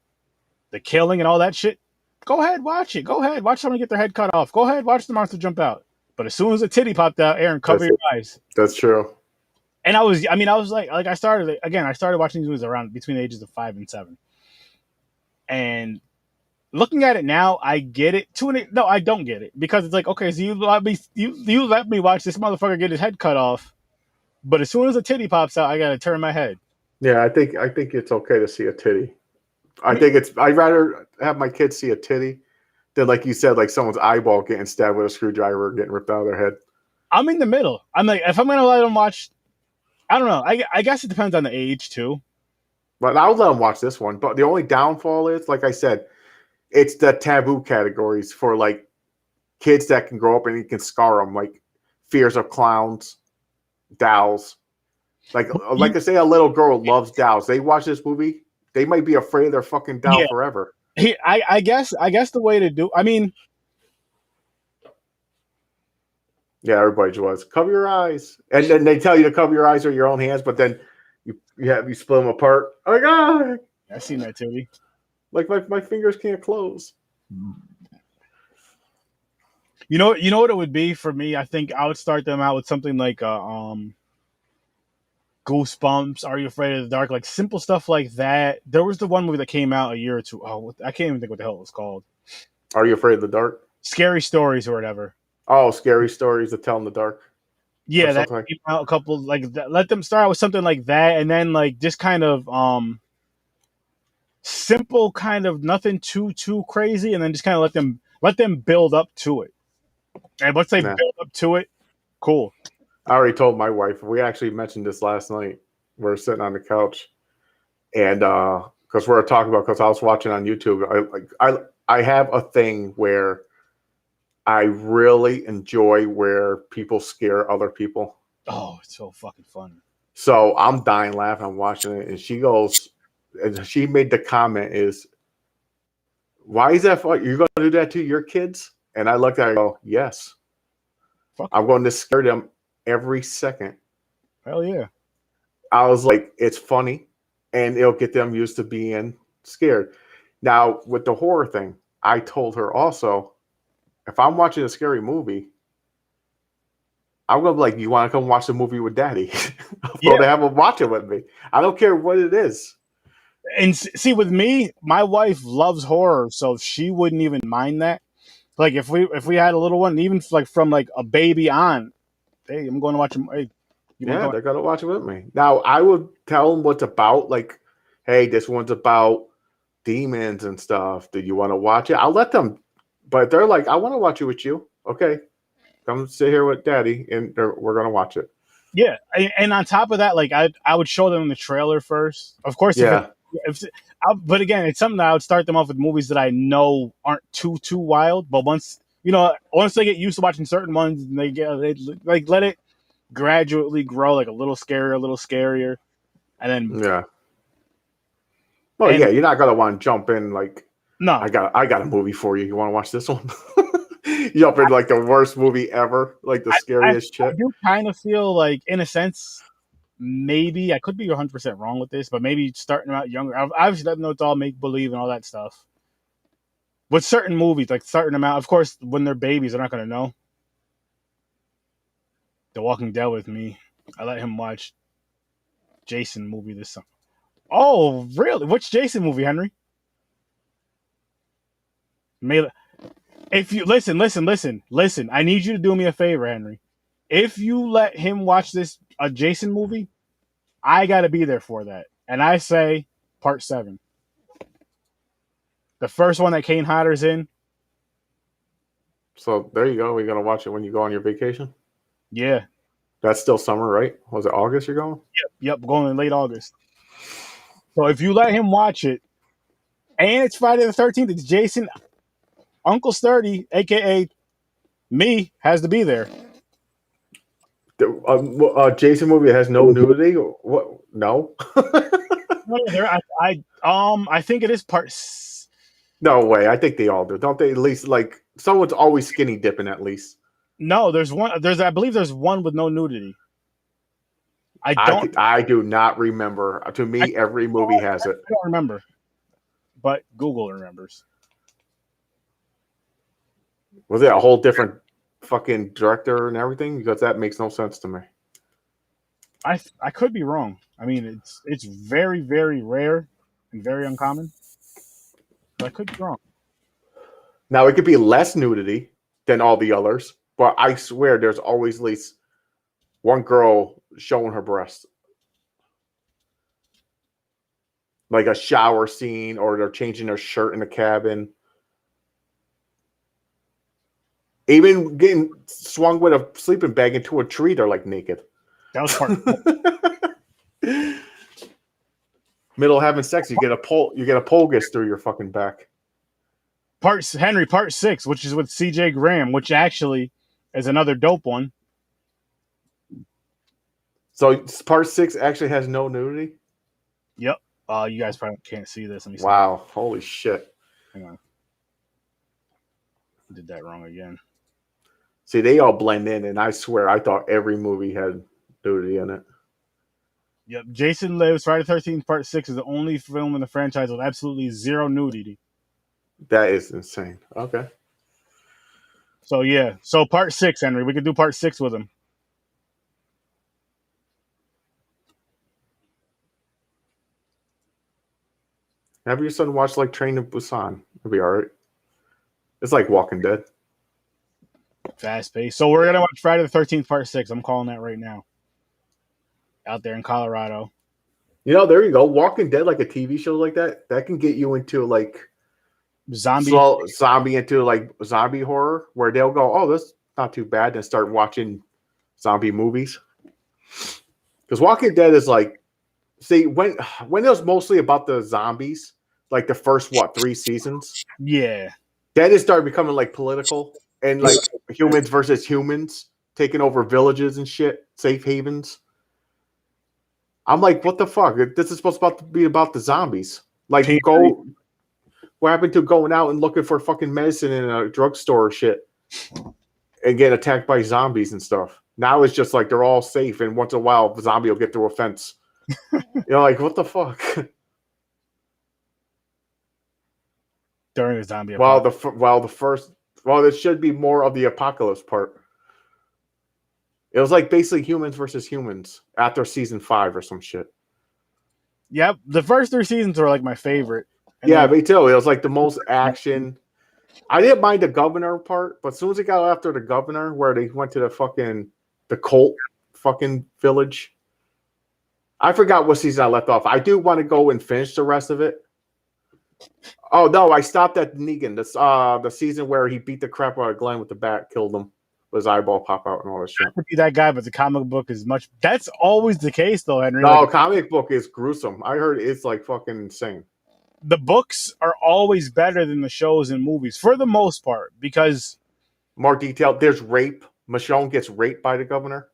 the killing and all that shit. Go ahead, watch it. Go ahead, watch someone get their head cut off. Go ahead, watch the monster jump out. But as soon as a titty popped out, Aaron, cover your eyes. That's true. And I was like I started watching these movies around between the ages of 5 and 7. And looking at it now, I get it. No, I don't get it because it's like, okay, so you let me watch this motherfucker get his head cut off, but as soon as a titty pops out, I gotta turn my head. Yeah, I think it's okay to see a titty. I'd rather have my kids see a titty than, like you said, like someone's eyeball getting stabbed with a screwdriver or getting ripped out of their head. I'm in the middle. I'm like, if I'm gonna let them watch, I don't know. I guess it depends on the age too. But I'll let them watch this one. But the only downfall is, like I said, it's the taboo categories for like kids that can grow up and you can scar them, like fears of clowns, dolls. Like I say, a little girl loves dolls. They watch this movie, they might be afraid of their fucking doll forever. I guess the way to do. I mean, yeah, everybody was cover your eyes, and then they tell you to cover your eyes with your own hands, but then you split them apart. Oh my god! I've seen that too. Like my fingers can't close. You know what it would be for me? I think I would start them out with something like Goosebumps, Are You Afraid of the Dark? Like simple stuff like that. There was the one movie that came out a year or two. Oh, I can't even think what the hell it was called. Are You Afraid of the Dark? Scary Stories or whatever. Oh, Scary Stories to Tell in the Dark. Yeah, that came out a couple like that. Let them start with something like that, and then like just kind of simple, kind of nothing too crazy, and then just kind of let them build up to it. And once they build up to it, cool. I already told my wife. We actually mentioned this last night. We were sitting on the couch, and because we were talking about, because I was watching on YouTube. I have a thing where I really enjoy where people scare other people. Oh, it's so fucking funny. So I'm dying laughing. I'm watching it, and she goes, and she made the comment is, "Why is that fun? You're going to do that to your kids?" And I looked at her and go, "Yes, I'm going to scare them every second." Hell yeah. I was like, it's funny, and it'll get them used to being scared. Now, with the horror thing, I told her also, if I'm watching a scary movie, I'm gonna be like, "You want to come watch the movie with Daddy?" I'm Yeah. going to have him watch it with me. I don't care what it is. And see, with me, my wife loves horror, so she wouldn't even mind that. Like if we had a little one, even like from like a baby on, hey, I'm going to watch him. Hey, you want to Yeah, go? they're gonna watch it with me. Now, I would tell them what's about. Like, hey, this one's about demons and stuff. Do you want to watch it? I'll let them. But they're like, I want to watch it with you. Okay, come sit here with Daddy, and we're gonna watch it. Yeah, and on top of that, like I would show them the trailer first. Of course, Yeah, but again, it's something that I would start them off with movies that I know aren't too wild. But once they get used to watching certain ones, and they like let it gradually grow, like a little scarier, and then yeah. Well, and yeah, you're not gonna want to jump in like, no, I got a movie for you. You want to watch this one? You jump in like the worst movie ever, like the I scariest shit. do kind of feel like, in a sense, maybe I could be 100% wrong with this, but maybe starting them out younger. Obviously, doesn't know it's all make believe and all that stuff. With certain movies, like starting them out, of course, when they're babies, they're not going to know. The Walking Dead with me, I let him watch Jason movie this summer. Oh, really? Which Jason movie, Henry? If you listen, I need you to do me a favor, Henry. If you let him watch a Jason movie, I got to be there for that. And I say part 7. The first one that Kane Hodder's in. So there you go. We're gonna watch it when you go on your vacation. Yeah. That's still summer, right? Was it August you're going? Yep, going in late August. So if you let him watch it, and it's Friday the 13th, it's Jason, Uncle Sturdy, aka me, has to be there. The Jason movie has no nudity. What? No. I think it is part. No way. I think they all do. Don't they? At least like someone's always skinny dipping at least. No, there's one. I believe there's one with no nudity. I do not remember. To me, every movie has it. I don't remember, but Google remembers. Was it a whole different fucking director and everything? Because that makes no sense to me. I could be wrong. I mean, it's very, very rare and very uncommon, but I could be wrong. Now it could be less nudity than all the others, but I swear there's always at least one girl showing her breast. Like a shower scene, or they're changing their shirt in the cabin. Even getting swung with a sleeping bag into a tree, they're like naked. That was part. Middle of having sex, you get a pulgus through your fucking back. Part 6, which is with CJ Graham, which actually is another dope one. So part 6 actually has no nudity? Yep. You guys probably can't see this. Let me see. Wow. Holy shit. Hang on. I did that wrong again. See, they all blend in, and I swear I thought every movie had nudity in it. Yep. Jason Lives, Friday the 13th, Part 6 is the only film in the franchise with absolutely zero nudity. That is insane. Okay. So, yeah. So, Part 6, Henry. We could do Part 6 with him. Have your son watch like Train to Busan? It'll be all right. It's like Walking Dead. Fast paced. So, we're going to watch Friday the 13th, Part 6. I'm calling that right now. Out there in Colorado. You know, there you go. Walking Dead, like a TV show like that can get you into like zombie into like zombie horror, where they'll go, oh, that's not too bad, and start watching zombie movies. Because Walking Dead is like, see, when it was mostly about the zombies, like the first 3 seasons. Yeah. Then it started becoming like political and like humans versus humans taking over villages and shit, safe havens. I'm like, what the fuck? This is supposed to be about the zombies. Like, what happened to going out and looking for fucking medicine in a drugstore or shit and get attacked by zombies and stuff? Now it's just like they're all safe, and once in a while, the zombie will get through a fence. You're like, what the fuck? during the zombie Well, apocalypse. there should be more of the apocalypse part. It was like basically humans versus humans after season 5 or some shit. Yep, the first 3 seasons were like my favorite. And Yeah, then me too. It was like the most action. I didn't mind the governor part, but as soon as it got after the governor, where they went to the cult fucking village, I forgot what season I left off. I do want to go and finish the rest of it. Oh no, I stopped at Negan. The season where he beat the crap out of Glenn with the bat, killed him, his eyeball pop out and all this shit. to be that guy, but the comic book is much. That's always the case, though, Henry. No, Like comic book is gruesome. I heard it's like fucking insane. the books are always better than the shows and movies for the most part because. More detailed. There's rape. Michonne gets raped by the governor.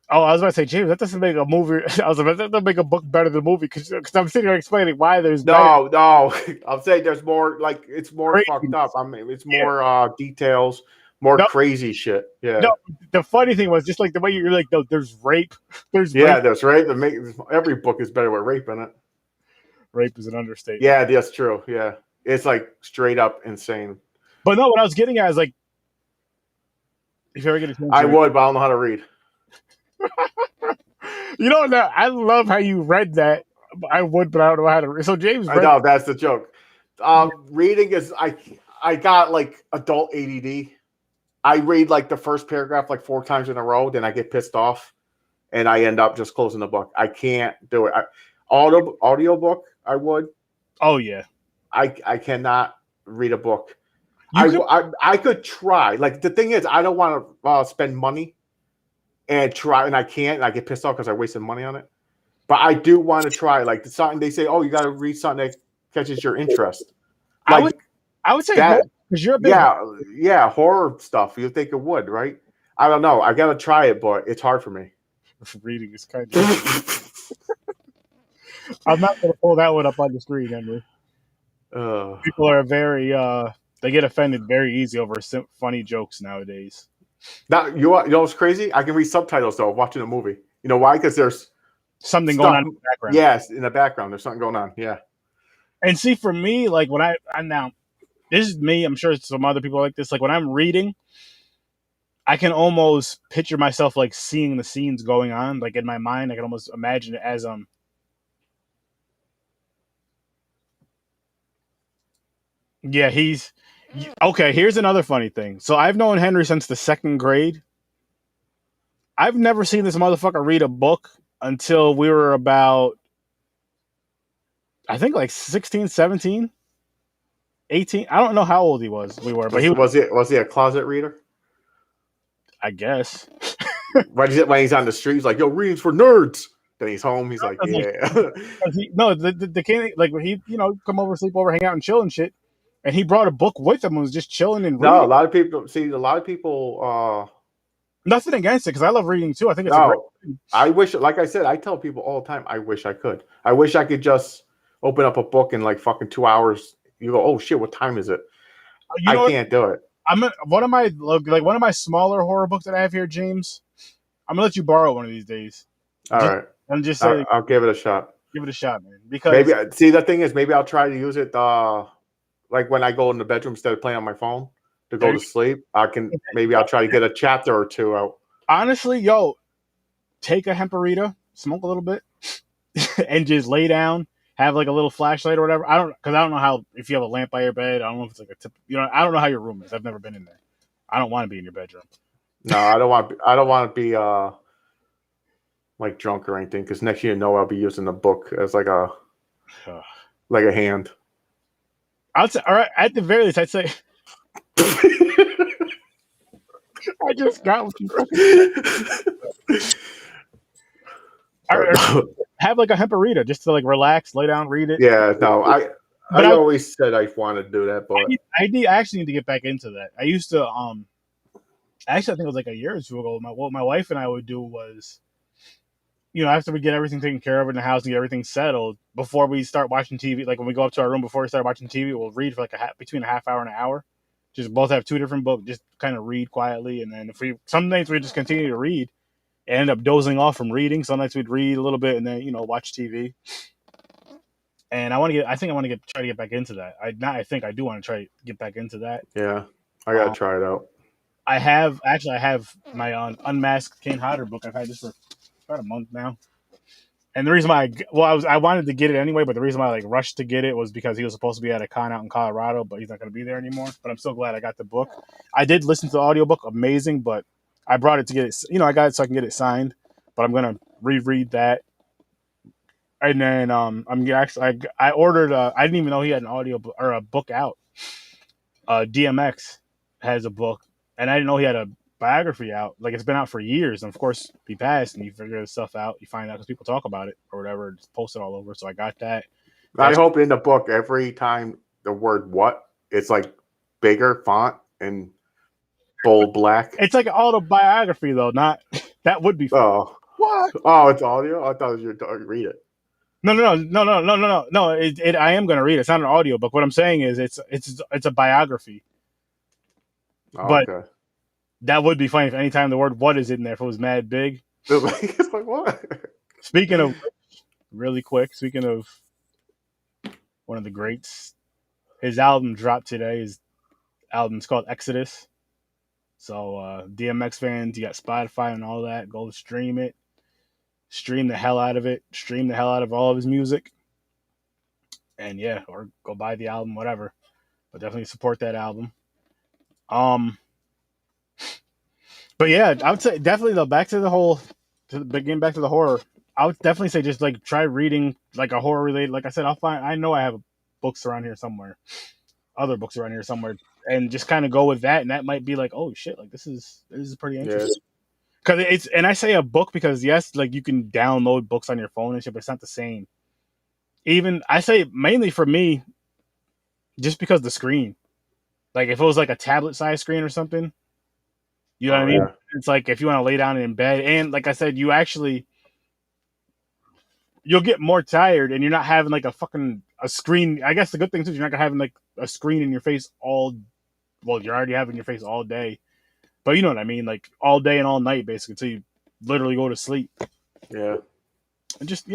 Oh, I was about to say, James, that doesn't make a movie. I was about to make a book better than a movie because I'm sitting here explaining why there's No. I'm saying there's more. Like it's more fucked up. I mean, it's more details, more crazy shit. Yeah. No, the funny thing was just like the way you're like, no, there's rape. There's rape. That's right. Every book is better with rape in it. Rape is an understatement. Yeah, that's true. Yeah, it's like straight up insane. But no, what I was getting at is like, if you ever get a chance, I would, but I don't know how to read. You know, I love how you read that. I would, but I don't know how to read. So James, I know that's the joke. Reading is I got like adult ADD. I read like the first paragraph like 4 times in a row, then I get pissed off, and I end up just closing the book. I can't do it. Audio book, I would. Oh yeah. I cannot read a book. I could try. Like the thing is, I don't want to spend money and try, and I can't. And I get pissed off because I wasted money on it. But I do want to try. Like something they say, oh, you got to read something that catches your interest. Like I would say that because you're a big horror stuff. You think it would, right? I don't know. I got to try it, but it's hard for me. Reading is kind of. I'm not going to pull that one up on the screen, Henry. People are very. They get offended very easy over funny jokes nowadays. Now, you know what's crazy? I can read subtitles though watching a movie. You know why? Because there's something going on in the background. Yes, in the background, there's something going on. Yeah. And see, for me, like when I'm now, this is me. I'm sure some other people like this. Like when I'm reading, I can almost picture myself like seeing the scenes going on, like in my mind. I can almost imagine it as Yeah, he's okay. Here's another funny thing. So I've known Henry since the 2nd grade. I've never seen this motherfucker read a book until we were about, I think like 16, 17, 18. I don't know how old we were, but was he a closet reader? I guess. When he's on the street, he's like, "Yo, reading's for nerds." Then he's home. He's like, "Yeah." The kid, like he, come over, sleep over, hang out, and chill and shit. And he brought a book with him and was just chilling and reading. No, a lot of people. Nothing against it because I love reading too. I think it's a great thing. I wish, like I said, I tell people all the time, I wish I could. I wish I could just open up a book in like fucking 2 hours. You go, oh shit, what time is it? I can't do it. One of my smaller horror books that I have here, James. I'm gonna let you borrow one of these days. All right. I'm just saying. I'll give it a shot. Give it a shot, man. Because the thing is, maybe I'll try to use it. Like when I go in the bedroom instead of playing on my phone to go to sleep, I'll try to get a chapter or 2 out. Honestly, take a hemparita, smoke a little bit, and just lay down. Have like a little flashlight or whatever. I don't know how, if you have a lamp by your bed. I don't know if it's like a tip. I don't know how your room is. I've never been in there. I don't want to be in your bedroom. No, I don't want to be like drunk or anything. Because next year, I'll be using the book as like a hand. I'd say, all right. At the very least, I'd say. I just got what you said. Have like a hemparita just to like relax, lay down, read it. Yeah, no, I always said I wanted to do that, but I actually need to get back into that. I used to actually I think it was like a year or 2 ago. What my wife and I would do was, after we get everything taken care of in the house and get everything settled, before we start watching TV, like when we go up to our room before we start watching TV, we'll read for like between a half hour and an hour. Just both have 2 different books, just kind of read quietly, and then some nights we just continue to read. End up dozing off from reading. Some nights we'd read a little bit and then, watch TV. and I think I want to try to get back into that. I do want to try to get back into that. Yeah, I gotta Um, try it out. I have my Unmasked Kane Hodder book. I've had this for about a month now. And the reason why, I wanted to get it anyway, but the reason why I like rushed to get it was because he was supposed to be at a con out in Colorado, but he's not going to be there anymore. But I'm so glad I got the book. I did listen to the audiobook, amazing, but I brought it to get it. I got it so I can get it signed. But I'm gonna reread that, and then I'm actually I ordered. I didn't even know he had an audio book or a book out. DMX has a book, and I didn't know he had a biography out. Like it's been out for years, and of course he passed, and you figure this stuff out. You find out because people talk about it or whatever, just post it all over. So I got that. I hope in the book every time the word "what" it's like bigger font and bold black. It's like an autobiography though. Not that would be. Oh, What? Oh, it's audio. I thought you were read it. No. I am gonna read it. It's not an audio book. What I'm saying is, it's a biography. Oh, But okay. that would be funny if anytime the word "what" is in there, if it was mad big. It's like what? Speaking of, really quick. Speaking of one of the greats, his album dropped today. His album's called Exodus. So DMX fans, you got Spotify and all that. Go stream it. Stream the hell out of it. Stream the hell out of all of his music. And yeah, or go buy the album, whatever. But definitely support that album. But yeah, I would say definitely though, getting back to the horror. I would definitely say just like try reading like a horror related. Like I said, I know I have books around here somewhere, other books around here somewhere, and just kind of go with that. And that might be like, oh shit, like this is pretty interesting. Because and I say a book because yes, like you can download books on your phone and shit, but it's not the same. Even I say mainly for me, just because the screen. Like if it was like a tablet size screen or something, you know what I mean? Yeah. It's like if you want to lay down in bed, and like I said, you'll get more tired, and you're not having like a screen. I guess the good thing too is you're not gonna having like a screen in your face all. Well, you're already having your face all day, but you know what I mean, like all day and all night basically until you literally go to sleep. Yeah. And just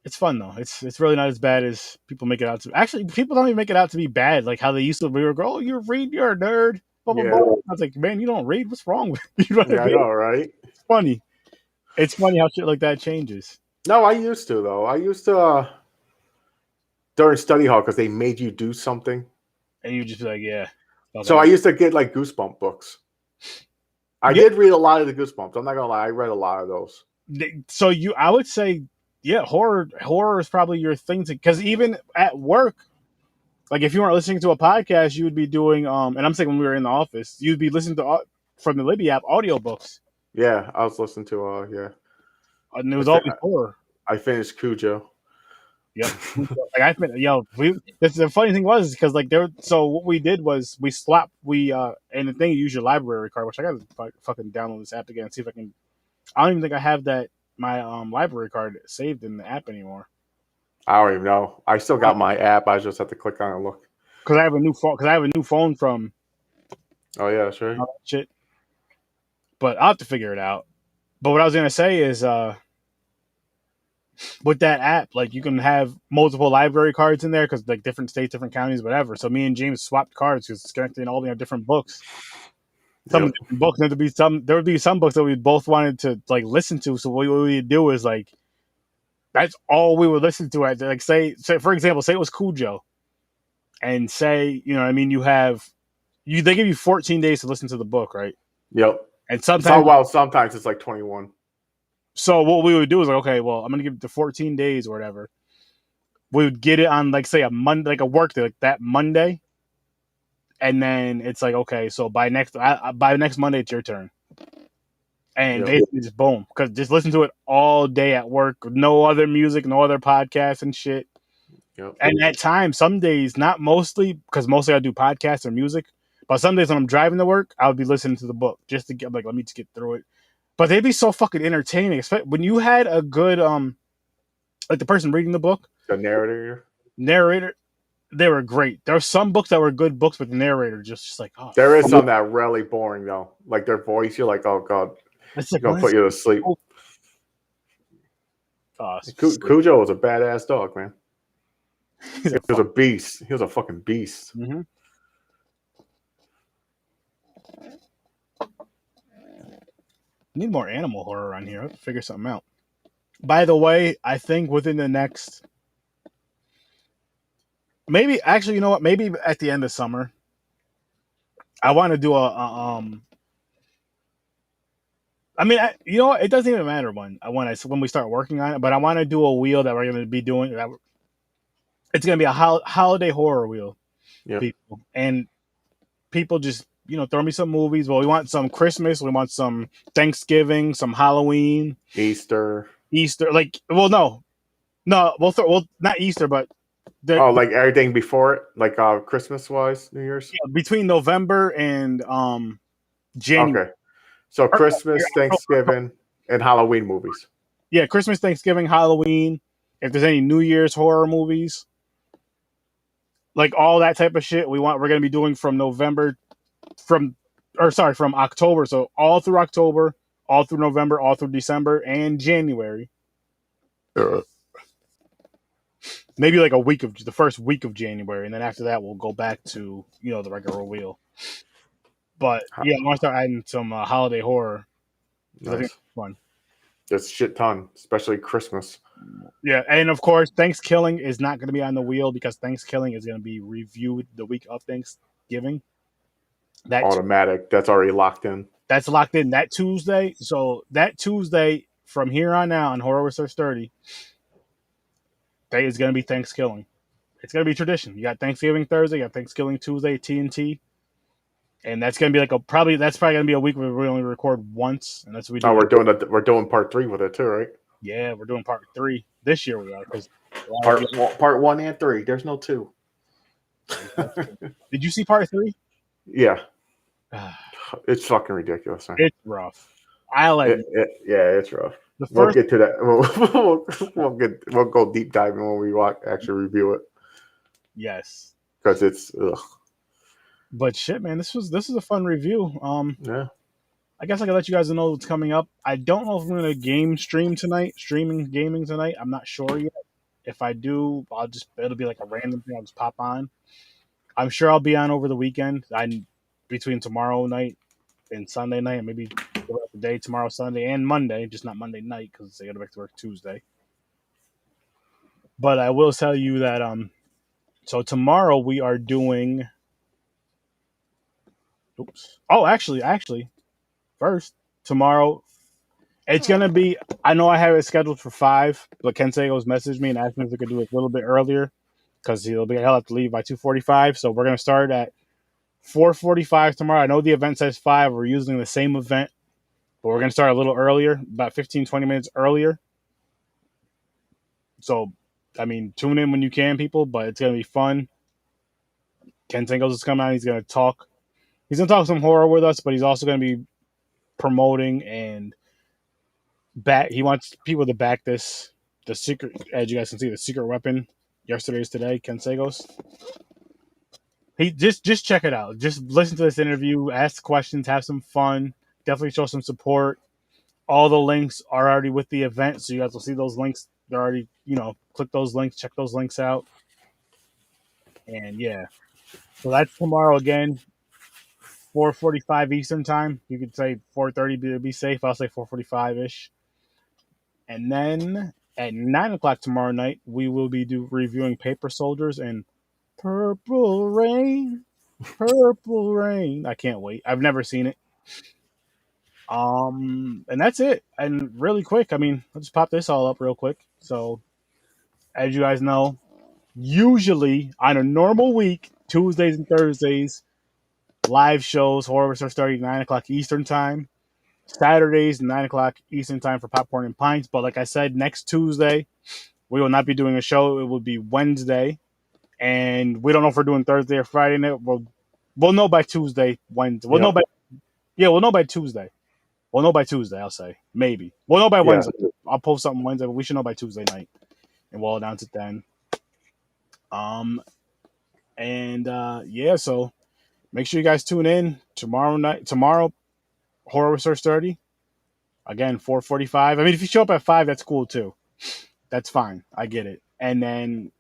it's fun though. It's really not as bad as people make it out to. Actually, people don't even make it out to be bad. Like how they used to. We were go, oh, you read, you're a nerd. Blah blah Yeah. blah. I was like, man, you don't read. What's wrong with you? Know what Yeah, I I mean? know, right? It's funny. It's funny how shit like that changes. No, I used to though. I used to during study hall because they made you do something. And you just be like, yeah. So I used to get like Goosebump books. I did read a lot of the Goosebumps. I'm not gonna lie, I read a lot of those. So I would say, yeah, horror is probably your thing because even at work, like if you weren't listening to a podcast, you would be doing and I'm saying when we were in the office, you'd be listening to from the Libby app audiobooks. Yeah, I was listening to yeah. And it was always horror. I finished Cujo. Yep. Like the funny thing was because like so what we did was we swapped and the thing you use your library card, which I gotta fucking download this app again and see if I can. I don't even think I have my library card saved in the app anymore. I don't even know. I still got my app. I just have to click on it and look. Because I have a new phone from. Oh yeah, sure. Shit. But I'll have to figure it out. But what I was gonna say is, with that app, like you can have multiple library cards in there because like different states, different counties, whatever. So me and James swapped cards because it's connected and all we have different books. Different books. There would be some books that we both wanted to like listen to. So what we'd do is like that's all we would listen to. Like say for example, say it was Cujo, and say you know what I mean they give you 14 days to listen to the book, right? Yep. And sometimes it's like 21. So what we would do is like, okay, well, I'm gonna give it to 14 days or whatever. We would get it on like say a Monday, like a work day, like that Monday, and then it's like, okay, so by next Monday it's your turn, and basically just boom, because just listen to it all day at work, no other music, no other podcasts and shit. Yep. And at times, some days, not mostly, because mostly I do podcasts or music, but some days when I'm driving to work, I would be listening to the book just to get like, let me just get through it. But they'd be so fucking entertaining, especially when you had a good like the person reading the book, the narrator, they were great. There were some books that were good books, but the narrator just like, oh. There is some that are really boring though. Like their voice, you're like, oh god, it's gonna put you to sleep. Sweet. Cujo was a badass dog, man. He's He a was fuck. a beast. He was a fucking beast. Mm-hmm. Need more animal horror on here. I have to figure something out. By the way, I think within the next, maybe actually, you know what? Maybe at the end of summer, I want to do I mean, you know what? It doesn't even matter when we start working on it, but I want to do a wheel that we're going to be doing. It's going to be a holiday horror wheel, Yeah. people, and people just throw me some movies. Well, we want some Christmas, we want some Thanksgiving, some Halloween, Easter. Easter. Like, well, no, we'll not Easter, but Oh, like everything before it, like Christmas wise, New Year's. between November and January. Okay, so Or, Christmas, October. Thanksgiving, and Halloween movies. Yeah, Christmas, Thanksgiving, Halloween. If there's any New Year's horror movies, like all that type of shit, we're gonna be doing from from October. So all through October, all through November, all through December and January. Maybe like the first week of January, and then after that we'll go back to the regular wheel. But yeah, I want to start adding some holiday horror because I think Nice. it's fun. There's shit ton, especially Christmas. Yeah, and of course, Thanksgiving is not going to be on the wheel because Thanksgiving is going to be reviewed the week of Thanksgiving. Automatic. That's already locked in. That's locked in that Tuesday. So that Tuesday from here on out on Horror Research 30, day is going to be Thanksgiving. It's going to be tradition. You got Thanksgiving Thursday, you got Thanksgiving Tuesday, TNT. And that's gonna be probably gonna be a week where we only record once, and that's what we do. Oh, we're doing part 3 with it too, right? Yeah, we're doing part 3 this year. We are because part 1 and 3. There's no 2. Did you see part 3? Yeah, it's fucking ridiculous. Man. It's rough. I like it. Yeah, it's rough. We'll get to that. We'll go deep diving when we actually review it. Yes, because it's. Ugh. But shit, man, this is a fun review. Yeah. I guess I can let you guys know what's coming up. I don't know if we're gonna streaming gaming tonight. I'm not sure yet. If I do, it'll be like a random thing. I'll just pop on. I'm sure I'll be on over the weekend. Between tomorrow night and Sunday night, and maybe throughout the day, tomorrow, Sunday, and Monday, just not Monday night because I got to back to work Tuesday. But I will tell you that so tomorrow we are doing. Oops. Oh, actually, first tomorrow it's gonna be. I know I have it scheduled for 5, but Ken Sago's messaged me and asked me if we could do it a little bit earlier because he'll have to leave by 2:45. So we're gonna start at 4:45 tomorrow. I know the event says 5. We're using the same event, but we're gonna start a little earlier, about 15-20 minutes earlier. So, I mean, tune in when you can, people. But it's gonna be fun. Ken Sago's is coming out. He's gonna talk. He's gonna talk some horror with us, but he's also gonna be promoting and he wants people to back the secret, as you guys can see, the secret weapon. Yesterday's today, Ken Sagos. He just check it out. Just listen to this interview, ask questions, have some fun. Definitely show some support. All the links are already with the event, so you guys will see those links. They're already, click those links, check those links out. And yeah. So that's tomorrow again. 4:45 Eastern time. You could say 4:30 to be safe. I'll say 4:45-ish. And then at 9 o'clock tomorrow night, we will be reviewing Paper Soldiers and Purple Rain. Purple Rain. I can't wait. I've never seen it. And that's it. And really quick, I mean, let's just pop this all up real quick. So, as you guys know, usually on a normal week, Tuesdays and Thursdays, live shows, horror starts starting at 9 o'clock Eastern time. Saturdays, 9 o'clock Eastern time for Popcorn and Pints. But like I said, next Tuesday, we will not be doing a show. It will be Wednesday. And we don't know if we're doing Thursday or Friday night. We'll know by Tuesday, Wednesday. We'll know by Tuesday. We'll know by Tuesday, I'll say. Maybe. We'll know by Wednesday. I'll post something Wednesday, but we should know by Tuesday night. And we'll announce it then. So make sure you guys tune in tomorrow, Horror Research 30. Again, 4:45. I mean, if you show up at 5, that's cool too. That's fine. I get it. And then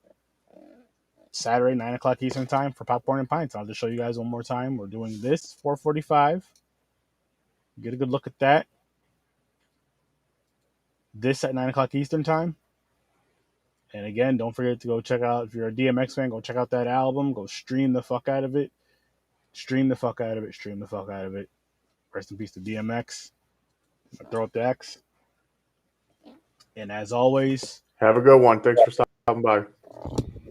Saturday, 9 o'clock Eastern time for Popcorn and Pints. I'll just show you guys one more time. We're doing this 4:45. Get a good look at that. This at 9 o'clock Eastern time. And again, don't forget to go check out, if you're a DMX fan, go check out that album. Go stream the fuck out of it. Stream the fuck out of it. Stream the fuck out of it. Rest in peace to DMX. Throw up the X. And as always, have a good one. Thanks for stopping by.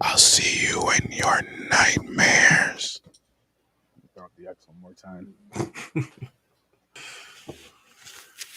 I'll see you in your nightmares. throw up the X one more time.